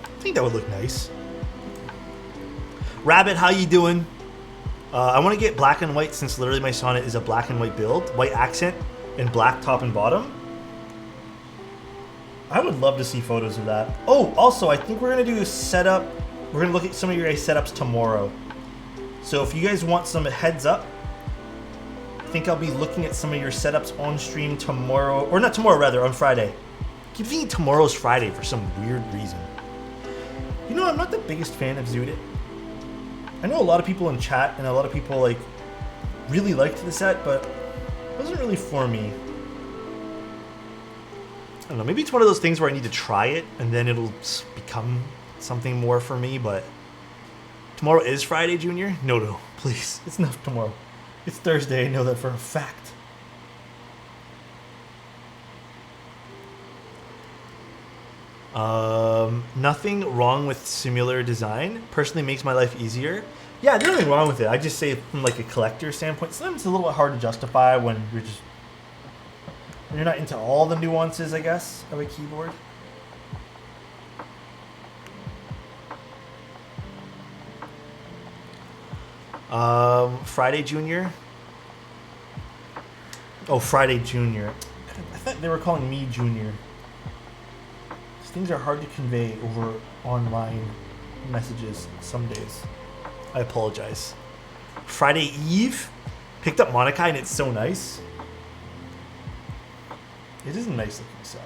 I think that would look nice. Rabbit, how you doing? I want to get black and white since literally my Sonnet is a black and white build. White accent and black top and bottom. I would love to see photos of that. Oh, also, I think we're going to do a setup. We're going to look at some of your guys' setups tomorrow. So if you guys want some heads up, I think I'll be looking at some of your setups on stream tomorrow. Or not tomorrow, rather, on Friday. I keep thinking tomorrow's Friday for some weird reason. You know, I'm not the biggest fan of Zoodit. I know a lot of people in chat and a lot of people like really liked the set, but it wasn't really for me. I don't know, maybe it's one of those things where I need to try it and then it'll become something more for me, but tomorrow is Friday, Junior? No, please. It's not tomorrow. It's Thursday, I know that for a fact. Nothing wrong with similar design. Personally makes my life easier. Yeah, there's nothing wrong with it. I just say from like a collector standpoint, sometimes it's a little bit hard to justify when you're not into all the nuances, I guess, of a keyboard. Friday, Junior. Oh, Friday Junior. I thought they were calling me Junior. These things are hard to convey over online messages some days. I apologize. Friday Eve. Picked up Monica and it's so nice. It is a nice looking set.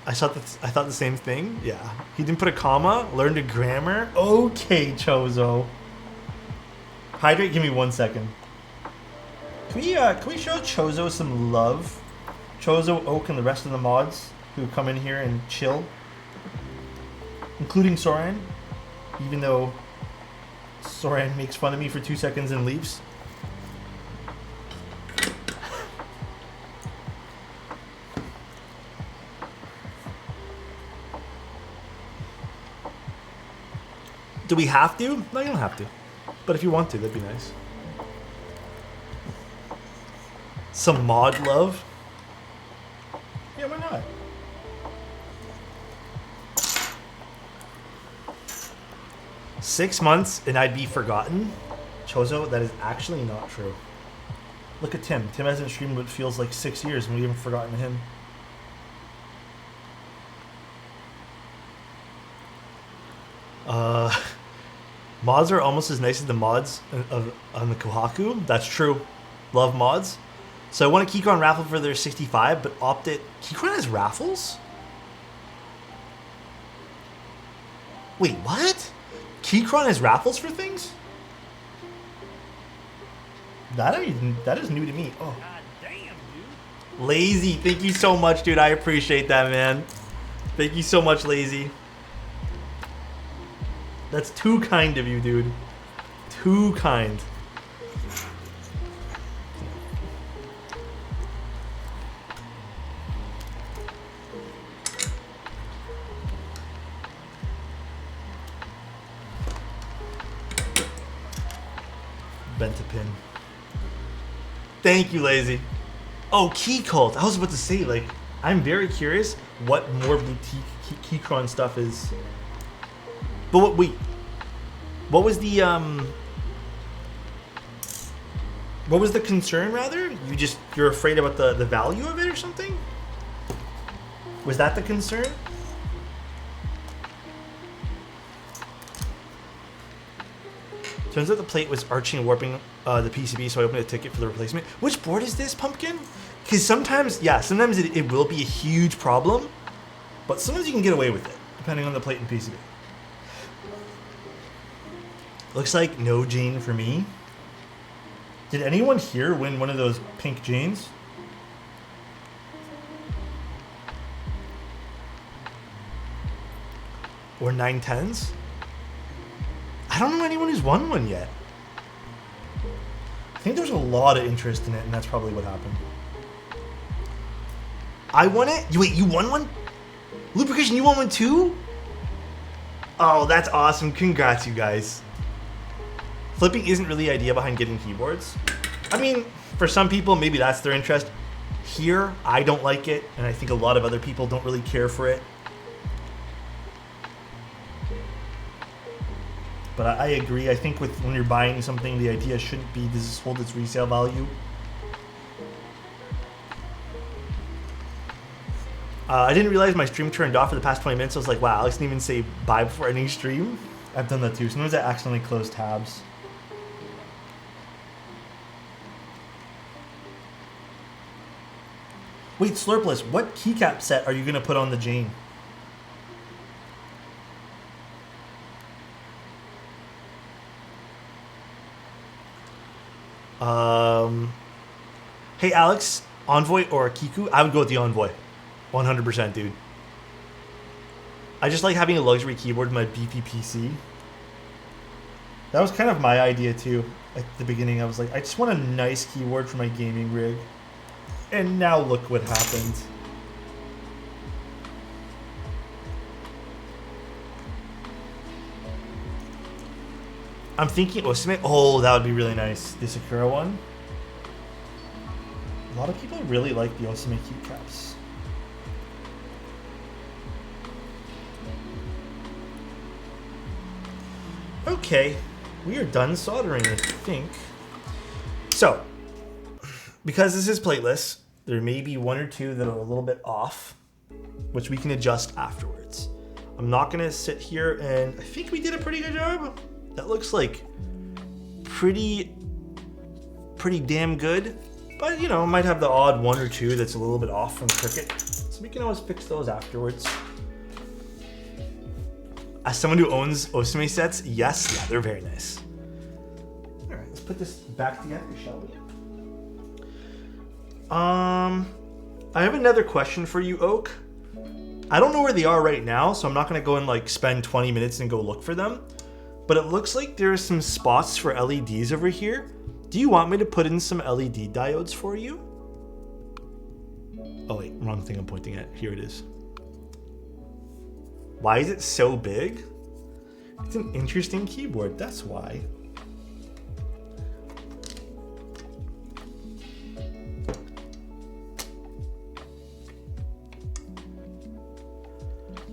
I thought the same thing. Yeah, he didn't put a comma. Learned a grammar. Okay, Chozo. Hydrate. Give me 1 second. Can we show Chozo some love? Chozo, Oak, and the rest of the mods who come in here and chill, including Soren, even though Soren makes fun of me for 2 seconds and leaves. Do we have to? No, you don't have to. But if you want to, that'd be nice. Some mod love? Yeah, why not? "6 months and I'd be forgotten." Chozo, that is actually not true. Look at Tim. Tim hasn't streamed what feels like 6 years and we haven't forgotten him. Mods are almost as nice as the mods on the Kohaku. That's true. Love mods. So I won a Keychron raffle for their 65, but opted... Keychron has raffles? Wait, what? Keychron has raffles for things? That is new to me. Oh. God damn, dude. Lazy, thank you so much, dude. I appreciate that, man. Thank you so much, Lazy. That's too kind of you, dude. Too kind. Bent a pin. Thank you, Lazy. Oh, Key Cult. I was about to say, like, I'm very curious what more boutique Keychron stuff is. But wait, what was the concern rather? You're afraid about the value of it or something? Was that the concern? Turns out the plate was arching and warping the PCB, so I opened a ticket for the replacement. Which board is this, Pumpkin? Because sometimes it will be a huge problem, but sometimes you can get away with it, depending on the plate and PCB. Looks like no Jane for me. Did anyone here win one of those pink Janes? Or 910s? I don't know anyone who's won one yet. I think there's a lot of interest in it, and that's probably what happened. I won it? Wait, you won one? Lubrication, you won one too? Oh, that's awesome. Congrats, you guys. Flipping isn't really the idea behind getting keyboards. I mean, for some people, maybe that's their interest. Here, I don't like it, and I think a lot of other people don't really care for it. But I agree. I think when you're buying something, the idea shouldn't be does this hold its resale value. I didn't realize my stream turned off for the past 20 minutes. I was like, wow, Alex didn't even say bye before ending stream. I've done that too. Sometimes I accidentally close tabs. Wait, Slurpless, what keycap set are you going to put on the Jane? Hey, Alex, Envoy or Kiku? I would go with the Envoy. 100%, dude. I just like having a luxury keyboard in my beefy PC. That was kind of my idea, too. At the beginning, I was like, I just want a nice keyboard for my gaming rig. And now look what happened. I'm thinking Osame. Oh, that would be really nice. The Sakura one. A lot of people really like the Osame keycaps. Okay, we are done soldering, I think. So, because this is plateless, there may be one or two that are a little bit off, which we can adjust afterwards. I'm not gonna sit here and I think we did a pretty good job. That looks like pretty damn good, but you know, might have the odd one or two that's a little bit off from Cricut. So we can always fix those afterwards. As someone who owns Osme sets, yes, yeah, they're very nice. All right, let's put this back together, shall we? I have another question for you, Oak. I don't know where they are right now, so I'm not gonna go and like spend 20 minutes and go look for them. But it looks like there are some spots for LEDs over here. Do you want me to put in some LED diodes for you? Oh wait, wrong thing I'm pointing at. Here it is. Why is it so big? It's an interesting keyboard, that's why.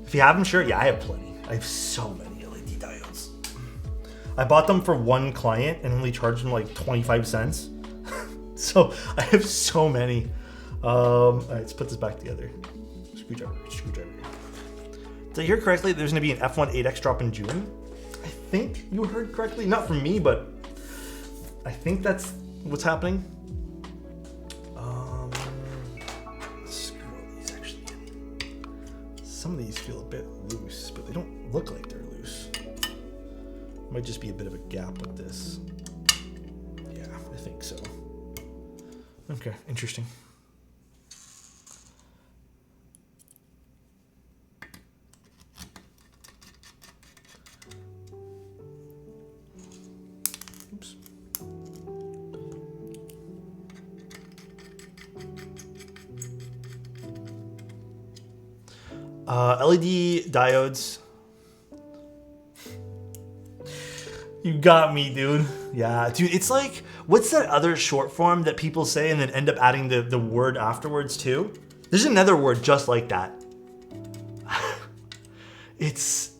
If you have them, sure. Yeah, I have plenty. I have so many LED diodes. I bought them for one client and only charged them like 25 cents. So I have so many. All right, let's put this back together. Screwdriver. Did I hear correctly? There's going to be an F1 8X drop in June. I think you heard correctly. Not from me, but I think that's what's happening. Some of these feel a bit loose, but they don't look like they're loose. Might just be a bit of a gap with this. Yeah, I think so. Okay, interesting. Oops. LED diodes. You got me, dude. Yeah, dude, it's like, what's that other short form that people say and then end up adding the word afterwards too? There's another word just like that. It's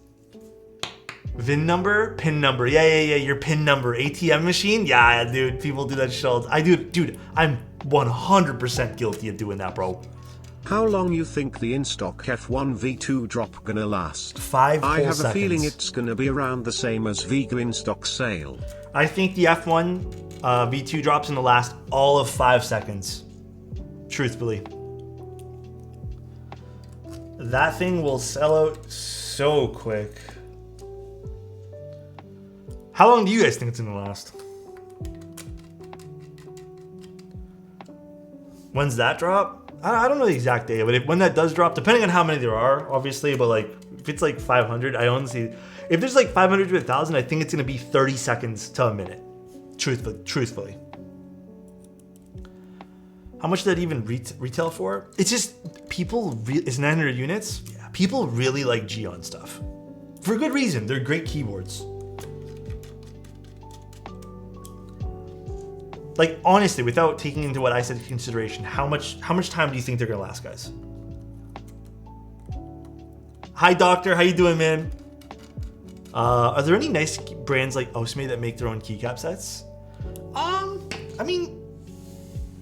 VIN number, PIN number. Yeah, your PIN number. ATM machine. Yeah, dude, people do that shit all the time. Dude, I'm 100% guilty of doing that, bro. How long you think the in-stock F1 V2 drop gonna last? 5 whole I have seconds. a feeling it's gonna be around the same as Vigo in-stock sale. I think the F1 V2 drops in the last all of 5 seconds. Truthfully. That thing will sell out so quick. How long do you guys think it's gonna last? When's that drop? I don't know the exact day, but when that does drop, depending on how many there are, obviously, but like if it's like 500, I honestly, if there's like 500 to 1,000, I think it's gonna be 30 seconds to a minute. Truthfully. How much did that even retail for? It's just people. It's 900 units. Yeah, people really like Geon stuff for good reason. They're great keyboards. Like, honestly, without taking into what I said into consideration, how much time do you think they're gonna last, guys? Hi, Doctor. How you doing, man? Are there any nice brands like Osme that make their own keycap sets? I mean,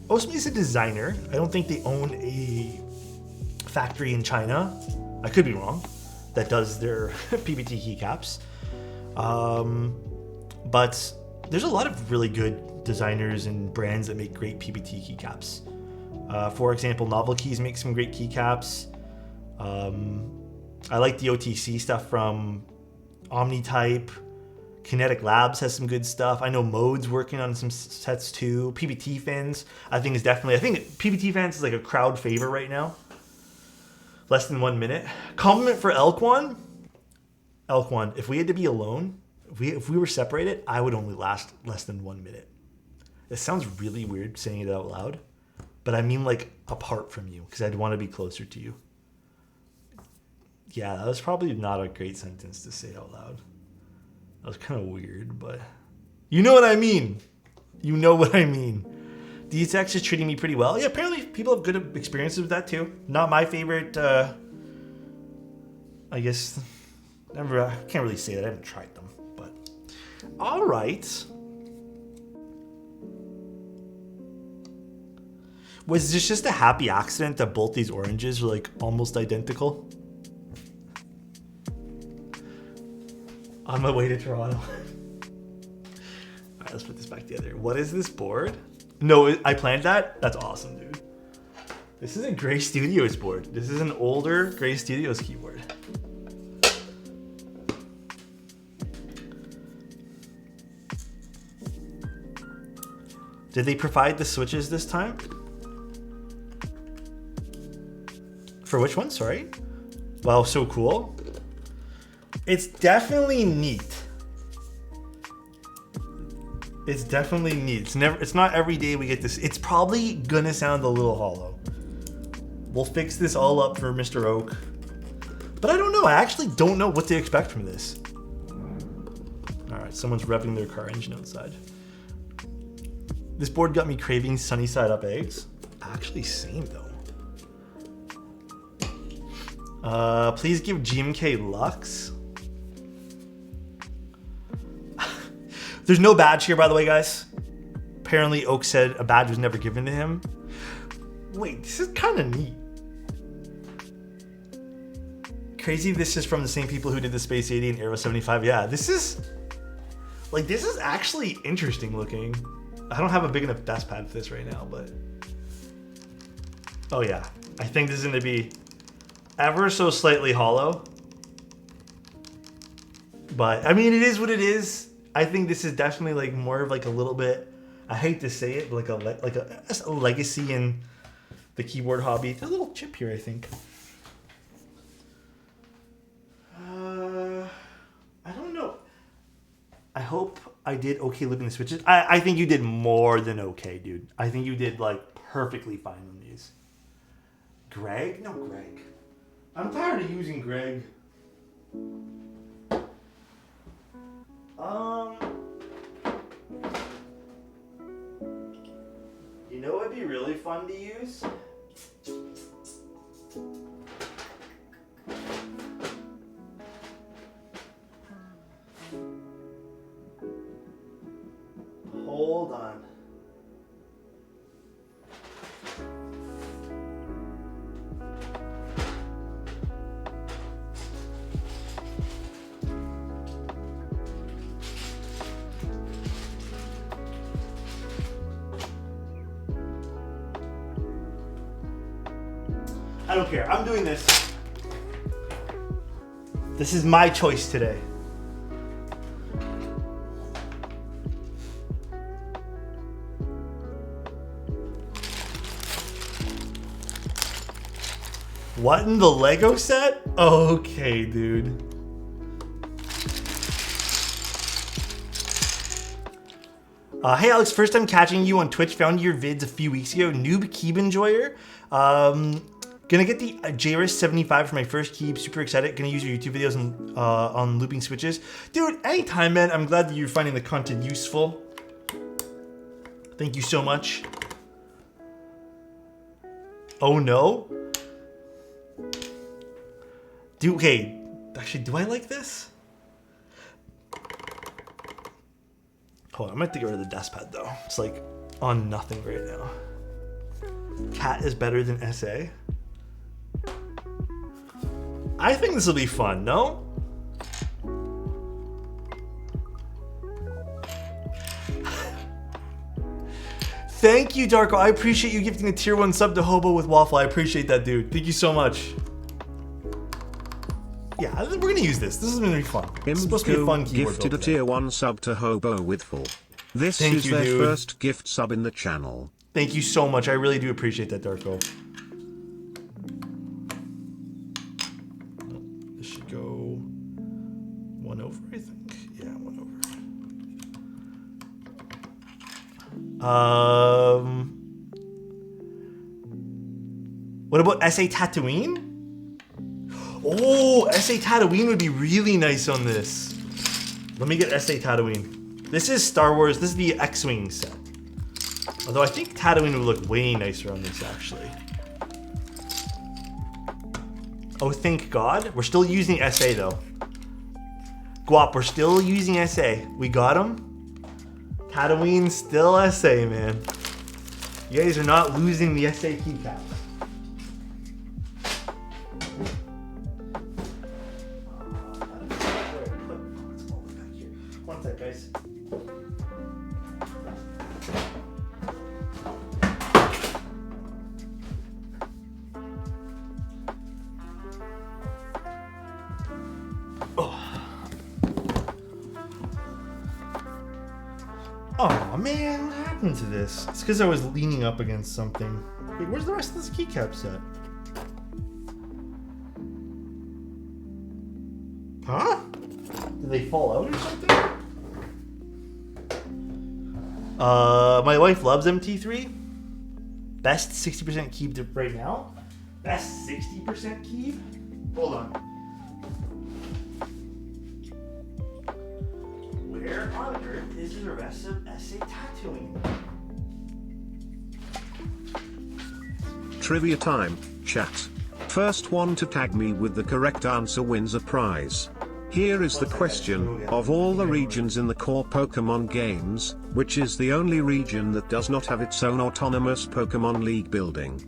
Osme is a designer. I don't think they own a factory in China. I could be wrong. That does their PBT keycaps. But there's a lot of really good designers and brands that make great PBT keycaps. For example, Novel Keys makes some great keycaps. I like the OTC stuff from Omnitype. Kinetic Labs has some good stuff. I know Mode's working on some sets too. PBT Fans, I think PBT Fans is like a crowd favorite right now. Less than 1 minute. Compliment for Elk1. Elk1, if we had to be alone, if we were separated, I would only last less than 1 minute. It sounds really weird saying it out loud, but I mean like apart from you, because I'd want to be closer to you. Yeah, that was probably not a great sentence to say out loud. That was kind of weird, but you know what I mean. You know what I mean. DTX is treating me pretty well. Yeah, apparently people have good experiences with that too. Not my favorite, I guess. I can't really say that. I haven't tried them, but All right. Was this just a happy accident that both these oranges are like almost identical? On my way to Toronto. All right, let's put this back together. What is this board? No, I planned that? That's awesome, dude. This is a Gray Studios board. This is an older Gray Studios keyboard. Did they provide the switches this time? For which one? Sorry. Wow, so cool. It's definitely neat. It's definitely neat. It's not every day we get this. It's probably gonna sound a little hollow. We'll fix this all up for Mr. Oak. But I don't know. I actually don't know what to expect from this. All right, someone's revving their car engine outside. This board got me craving sunny side up eggs. Actually, same though. Please give GMK Lux. There's no badge here, by the way, guys. Apparently, Oak said a badge was never given to him. Wait, this is kind of neat. Crazy this is from the same people who did the Space 80 and Aero 75. Yeah, this is actually interesting looking. I don't have a big enough desk pad for this right now, but... Oh yeah, I think this is gonna be ever so slightly hollow. But, I mean, it is what it is. I think this is definitely like more of like a little bit, I hate to say it, but like a legacy in the keyboard hobby. There's a little chip here, I think. I don't know. I hope I did okay looping the switches. I think you did more than okay, dude. I think you did like perfectly fine on these. Greg? No, Greg. I'm tired of using Greg. You know what'd be really fun to use? Hold on. I don't care. I'm doing this. This is my choice today. What in the Lego set? Okay, dude. Hey Alex, first time catching you on Twitch. Found your vids a few weeks ago. Noob Keeb enjoyer. Gonna get the JRS75 for my first keep. Super excited. Gonna use your YouTube videos on looping switches. Dude, anytime, man. I'm glad that you're finding the content useful. Thank you so much. Oh no? Dude, okay. Actually, do I like this? Hold on, I'm gonna have to get rid of the desk pad though. It's like on nothing right now. Cat is better than SA. I think this will be fun, no? Thank you, Darko. I appreciate you gifting a tier 1 sub to Hobo with Waffle. I appreciate that, dude. Thank you so much. Yeah, we're gonna use this. This is gonna be fun. It's supposed to be a fun keyboard gifted a tier 1 sub to Hobo with Full. This Thank is you, their dude. first gift sub in the channel. Thank you so much. I really do appreciate that, Darko. This should go 1 over, I think. Yeah, 1 over. What about SA Tatooine? Oh, SA Tatooine would be really nice on this. Let me get SA Tatooine. This is Star Wars. This is the X-Wing set. Although I think Tatooine would look way nicer on this, actually. Oh, thank God. We're still using SA, though. Guap, we're still using SA. We got him. Tatooine still SA, man. You guys are not losing the SA keycaps. One sec, guys. Oh man, what happened to this? It's because I was leaning up against something. Wait, where's the rest of this keycap set? Huh? Did they fall out or something? My wife loves MT3. Best 60% keep right now. Best 60% keep? Hold on. Where on earth is the rest of SA Tattooing? Trivia time, chat. First one to tag me with the correct answer wins a prize. Here is the question: of all the regions in the core Pokemon games, which is the only region that does not have its own autonomous Pokemon League building?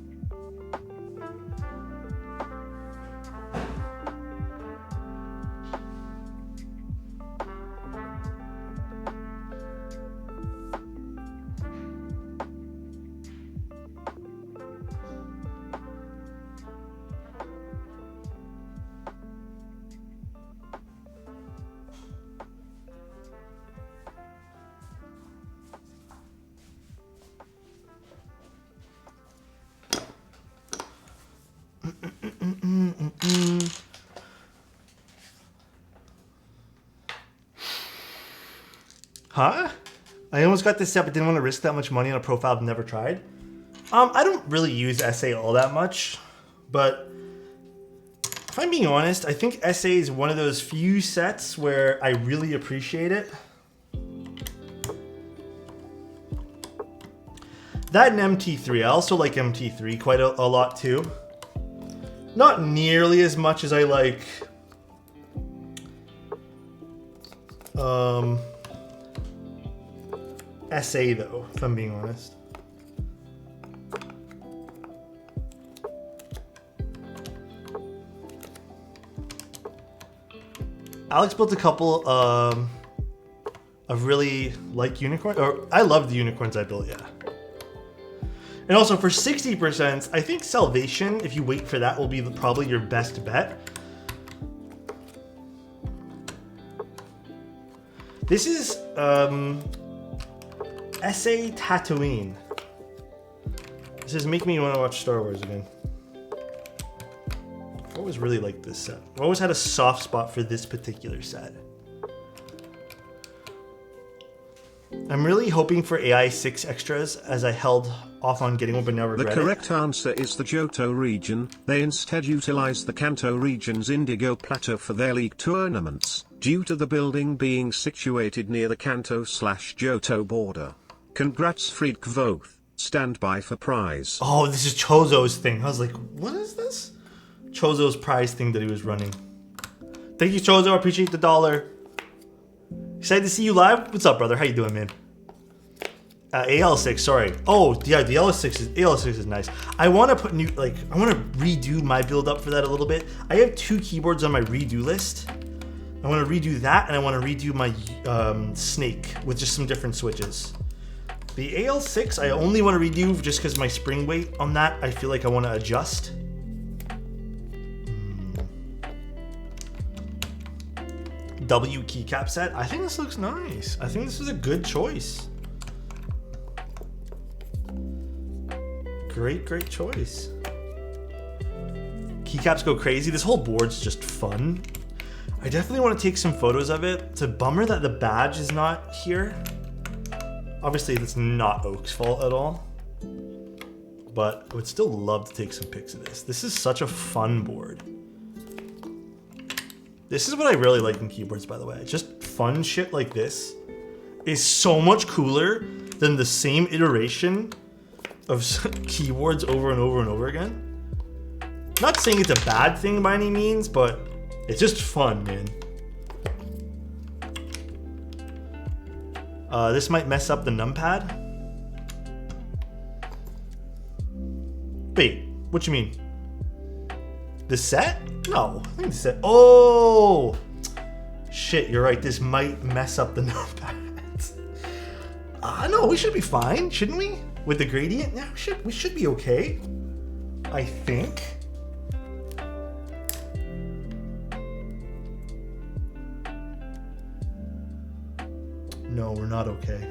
Huh? I almost got this set, but didn't want to risk that much money on a profile I've never tried. I don't really use SA all that much, but if I'm being honest, I think SA is one of those few sets where I really appreciate it. That and MT3. I also like MT3 quite a lot too. Not nearly as much as I like SA though, if I'm being honest. Alex built a couple of really like unicorn, or I love the unicorns I built, yeah. And also for 60%, I think Salvation, if you wait for that, will be probably your best bet. This is SA Tatooine. This is making me want to watch Star Wars again. I always really liked this set. I always had a soft spot for this particular set. I'm really hoping for AI 6 extras as I held off on getting one but now regret it. The correct answer is the Johto region. They instead utilize the Kanto region's Indigo Plateau for their league tournaments, due to the building being situated near the Kanto/Johto border. Congrats Friedkvoth, stand by for prize. Oh, this is Chozo's thing. I was like, what is this? Chozo's prize thing that he was running. Thank you, Chozo. I appreciate the $1. Excited to see you live. What's up, brother? How you doing, man? AL6, sorry. Oh, yeah, the AL6 is nice. I want to put new, like, I want to redo my build up for that a little bit. I have 2 keyboards on my redo list. I want to redo that, and I want to redo my Snake with just some different switches. The AL6, I only want to redo just because my spring weight on that, I feel like I want to adjust. W keycap set. I think this looks nice. I think this is a good choice. Great choice. Keycaps go crazy. This whole board's just fun. I definitely want to take some photos of it. It's a bummer that the badge is not here. Obviously, it's not Oak's fault at all. But I would still love to take some pics of this. This is such a fun board. This is what I really like in keyboards, by the way. Just fun shit like this is so much cooler than the same iteration of keyboards over and over and over again. Not saying it's a bad thing by any means, but it's just fun, man. This might mess up the numpad. Wait, what you mean? The set? No, I think the set. Oh! Shit, you're right. This might mess up the numpad. No, we should be fine, shouldn't we? With the gradient? Yeah, we should be okay. I think. No, we're not okay.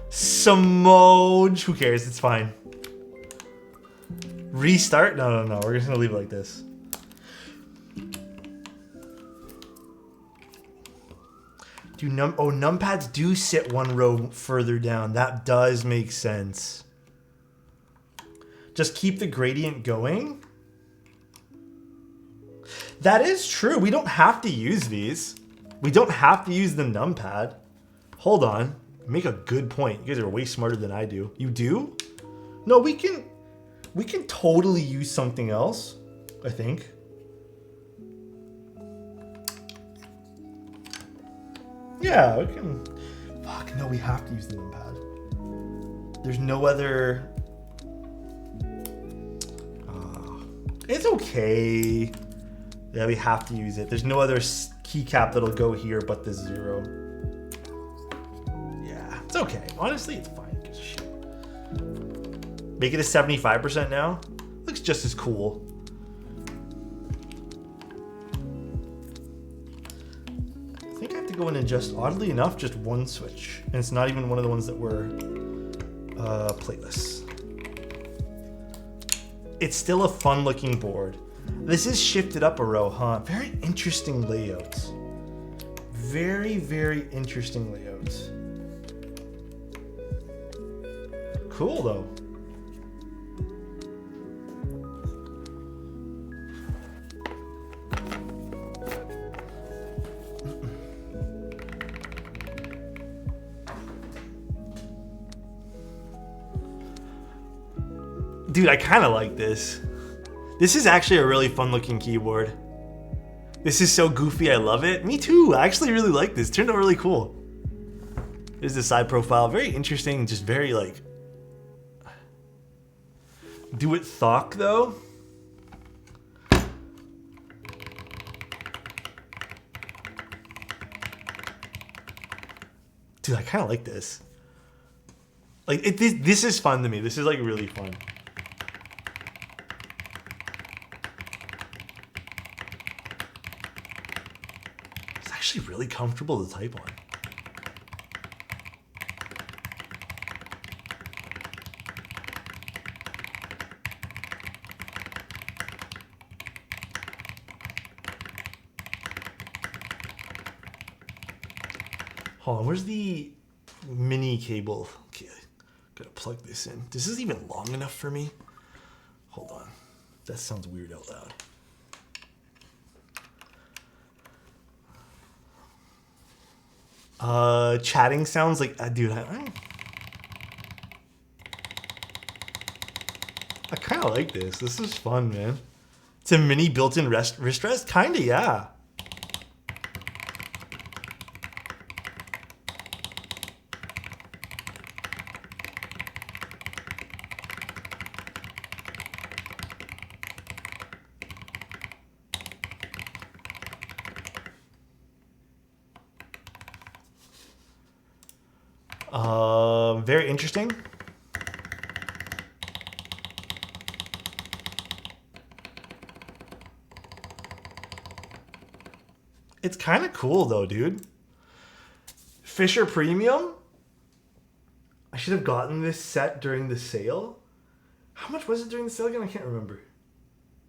Samoj. Who cares? It's fine. Restart? No. We're just gonna leave it like this. Numpads do sit one row further down. That does make sense. Just keep the gradient going. That is true. We don't have to use these. We don't have to use the numpad. Hold on. Make a good point. You guys are way smarter than I do. You do? No, we can totally use something else, I think. Yeah, we can. Fuck, no, we have to use the numpad. There's no other. It's okay. Yeah, we have to use it. There's no other keycap that'll go here but the 0. Yeah, it's okay. Honestly, it's fine. Who gives a shit? Make it a 75% now. Looks just as cool. I think I have to go in and adjust, oddly enough, just one switch. And it's not even one of the ones that were playlists. It's still a fun looking board. This is shifted up a row, huh? Very interesting layouts. Very, very interesting layouts. Cool though. Dude, I kind of like this. This is actually a really fun looking keyboard. This is so goofy, I love it. Me too, I actually really like this. Turned out really cool. There's the side profile, very interesting, just very like... Do it thok though? Dude, I kind of like this. Like, this is fun to me. This is like really fun. Really comfortable to type on. Hold on, where's the mini cable? Okay, gotta plug this in. This is even long enough for me. Hold on, that sounds weird out loud. Chatting sounds like, dude, I kind of like this. This is fun, man. It's a mini built-in wrist rest, kinda, yeah. Very interesting. It's kind of cool though, dude. Fisher Premium. I should have gotten this set during the sale. How much was it during the sale again? I can't remember.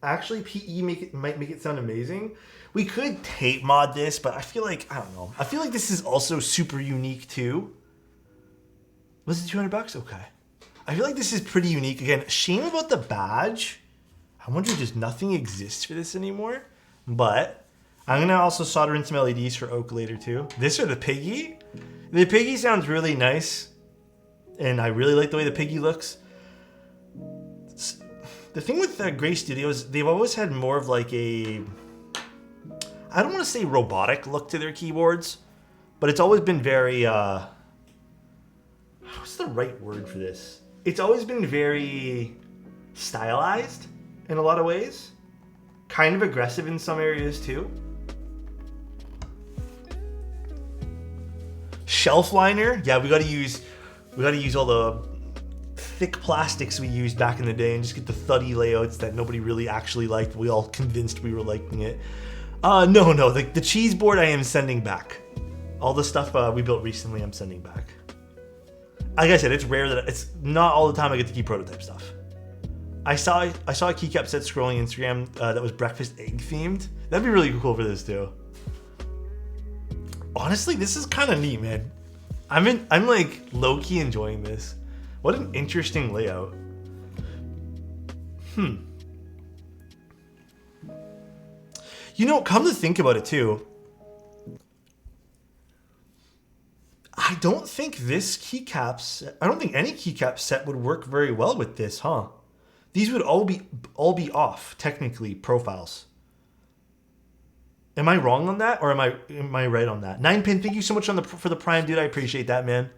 Actually, PE might make it sound amazing. We could tape mod this, but I feel like, I don't know. I feel like this is also super unique too. Was it $200? Okay. I feel like this is pretty unique. Again, shame about the badge. I wonder if just nothing exists for this anymore. But I'm gonna also solder in some LEDs for Oak later too. This or the Piggy? The Piggy sounds really nice. And I really like the way the Piggy looks. The thing with Gray Studios, they've always had more of like a... I I don't want to say robotic look to their keyboards, but it's always been very, what's the right word for this? It's always been very stylized in a lot of ways. Kind of aggressive in some areas too. Shelf liner, yeah, we gotta use all the thick plastics we used back in the day and just get the thuddy layouts that nobody really actually liked. We all convinced we were liking it. No, the cheese board I am sending back. All the stuff we built recently, I'm sending back. Like I said, it's rare that it's not all the time I get to keep prototype stuff. I saw a keycap set scrolling Instagram that was breakfast egg themed. That'd be really cool for this too. Honestly, this is kind of neat, man. I'm like low key enjoying this. What an interesting layout. You know, come to think about it too, I don't think any keycap set would work very well with this, huh? These would all be off, technically, profiles. Am I wrong on that, or am I right on that? 9pin, thank you so much for the Prime, dude. I appreciate that, man.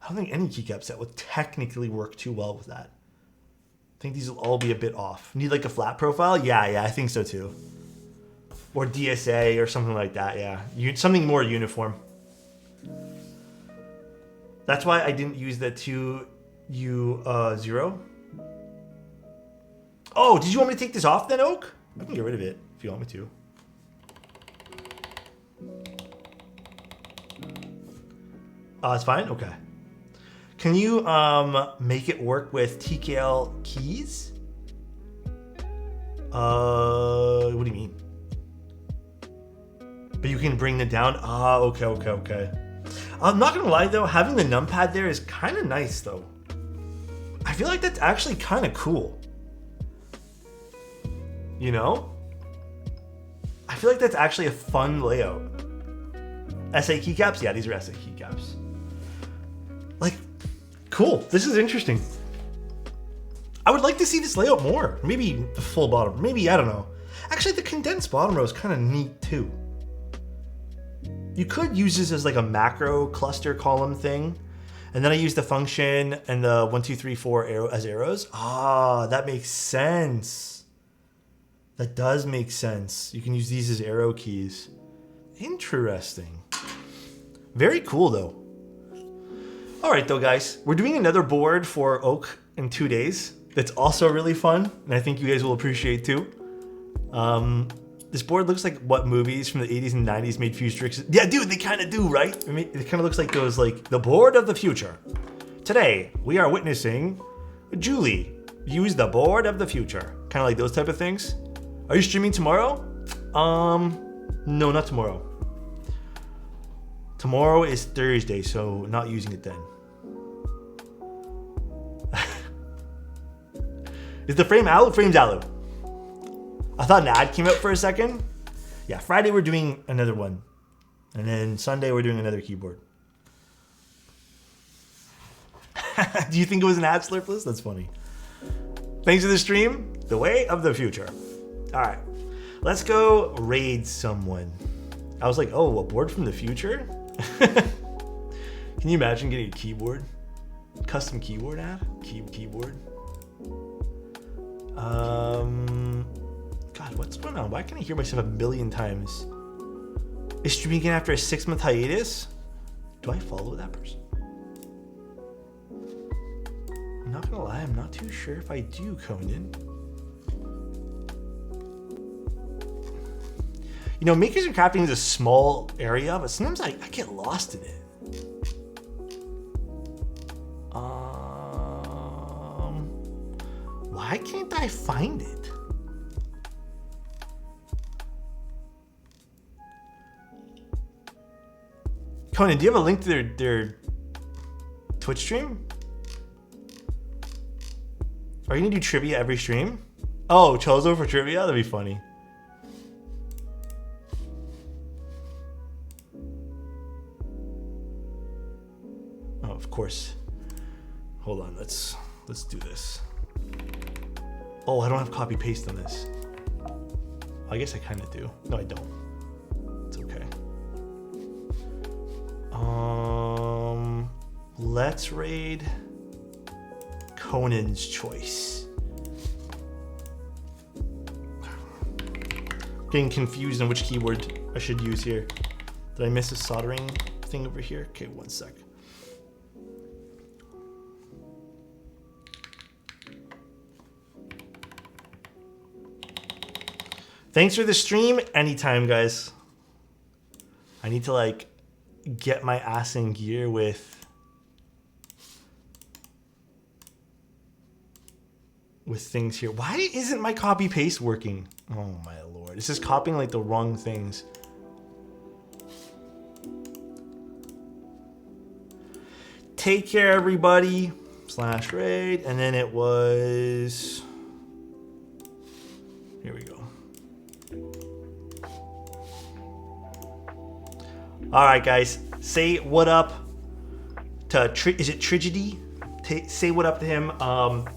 I don't think any keycap set would technically work too well with that. I think these will all be a bit off. Need like a flat profile? Yeah, I think so too. Or DSA or something like that, yeah. Something more uniform. That's why I didn't use the 2U0. Oh, did you want me to take this off then, Oak? I can get rid of it if you want me to. It's fine? Okay. Can you make it work with TKL keys? What do you mean? But you can bring it down? Okay. I'm not gonna lie though, having the numpad there is kind of nice though. I feel like that's actually kind of cool. You know? I feel like that's actually a fun layout. SA keycaps? Yeah, these are SA keycaps. Like, cool. This is interesting. I would like to see this layout more. Maybe the full bottom. Maybe, I don't know. Actually, the condensed bottom row is kind of neat too. You could use this as like a macro cluster column thing. And then I use the function and the 1, 2, 3, 4 arrow as arrows. That makes sense. That does make sense. You can use these as arrow keys. Interesting. Very cool though. All right though, guys, we're doing another board for Oak in 2 days. That's also really fun. And I think you guys will appreciate too. This board looks like what movies from the 80s and 90s made fuse tricks. Yeah, dude, they kind of do, right? I mean, it kind of looks like those, like, the board of the future. Today, we are witnessing Julie use the board of the future. Kind of like those type of things. Are you streaming tomorrow? No, not tomorrow. Tomorrow is Thursday, so not using it then. Is the frame Alu? Frame's Alu. I thought an ad came out for a second. Yeah, Friday we're doing another one. And then Sunday we're doing another keyboard. Do you think it was an ad, Slurpless? That's funny. Thanks for the stream. The way of the future. All right, let's go raid someone. I was like, oh, a board from the future? Can you imagine getting a keyboard? Custom keyboard ad? Keyboard? God, what's going on? Why can't I hear myself a million times? Is streaming again after a 6-month hiatus? Do I follow that person? I'm not gonna lie, I'm not too sure if I do, Conan. You know, makers and crafting is a small area, but sometimes I get lost in it. Why can't I find it? Conan, do you have a link to their Twitch stream? Are you gonna do trivia every stream? Oh, Chozo for trivia? That'd be funny. Oh, of course. Hold on, let's do this. Oh, I don't have copy paste on this. I guess I kind of do. No, I don't. let's raid Conan's Choice. Getting confused on which keyword I should use here. Did I miss a soldering thing over here? Okay, one sec. Thanks for the stream. Anytime, guys. I need to like get my ass in gear with things here. Why isn't my copy paste working? Oh my lord. It's just copying like the wrong things. Take care, everybody. /raid. And then it was... Here we go. All right, guys. Say what up to... Is it Tragedy? Say what up to him.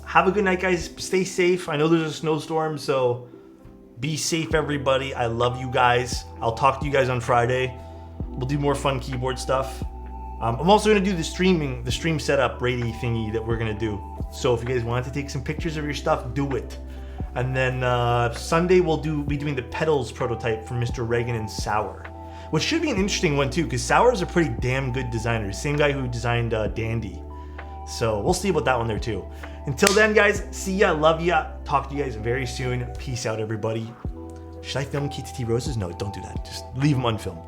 Have a good night, guys. Stay safe. I know there's a snowstorm, so be safe, everybody. I love you guys. I'll talk to you guys on Friday. We'll do more fun keyboard stuff. I'm also gonna do the stream setup rating thingy that we're gonna do. So if you guys want to take some pictures of your stuff, do it. And then Sunday we'll be doing the pedals prototype from Mr. Reagan and Sauer, which should be an interesting one too, because Sauer is a pretty damn good designer. Same guy who designed Dandy. So we'll see about that one there too. Until then, guys, see ya, love ya. Talk to you guys very soon. Peace out, everybody. Should I film KTT Roses? No, don't do that. Just leave them unfilmed.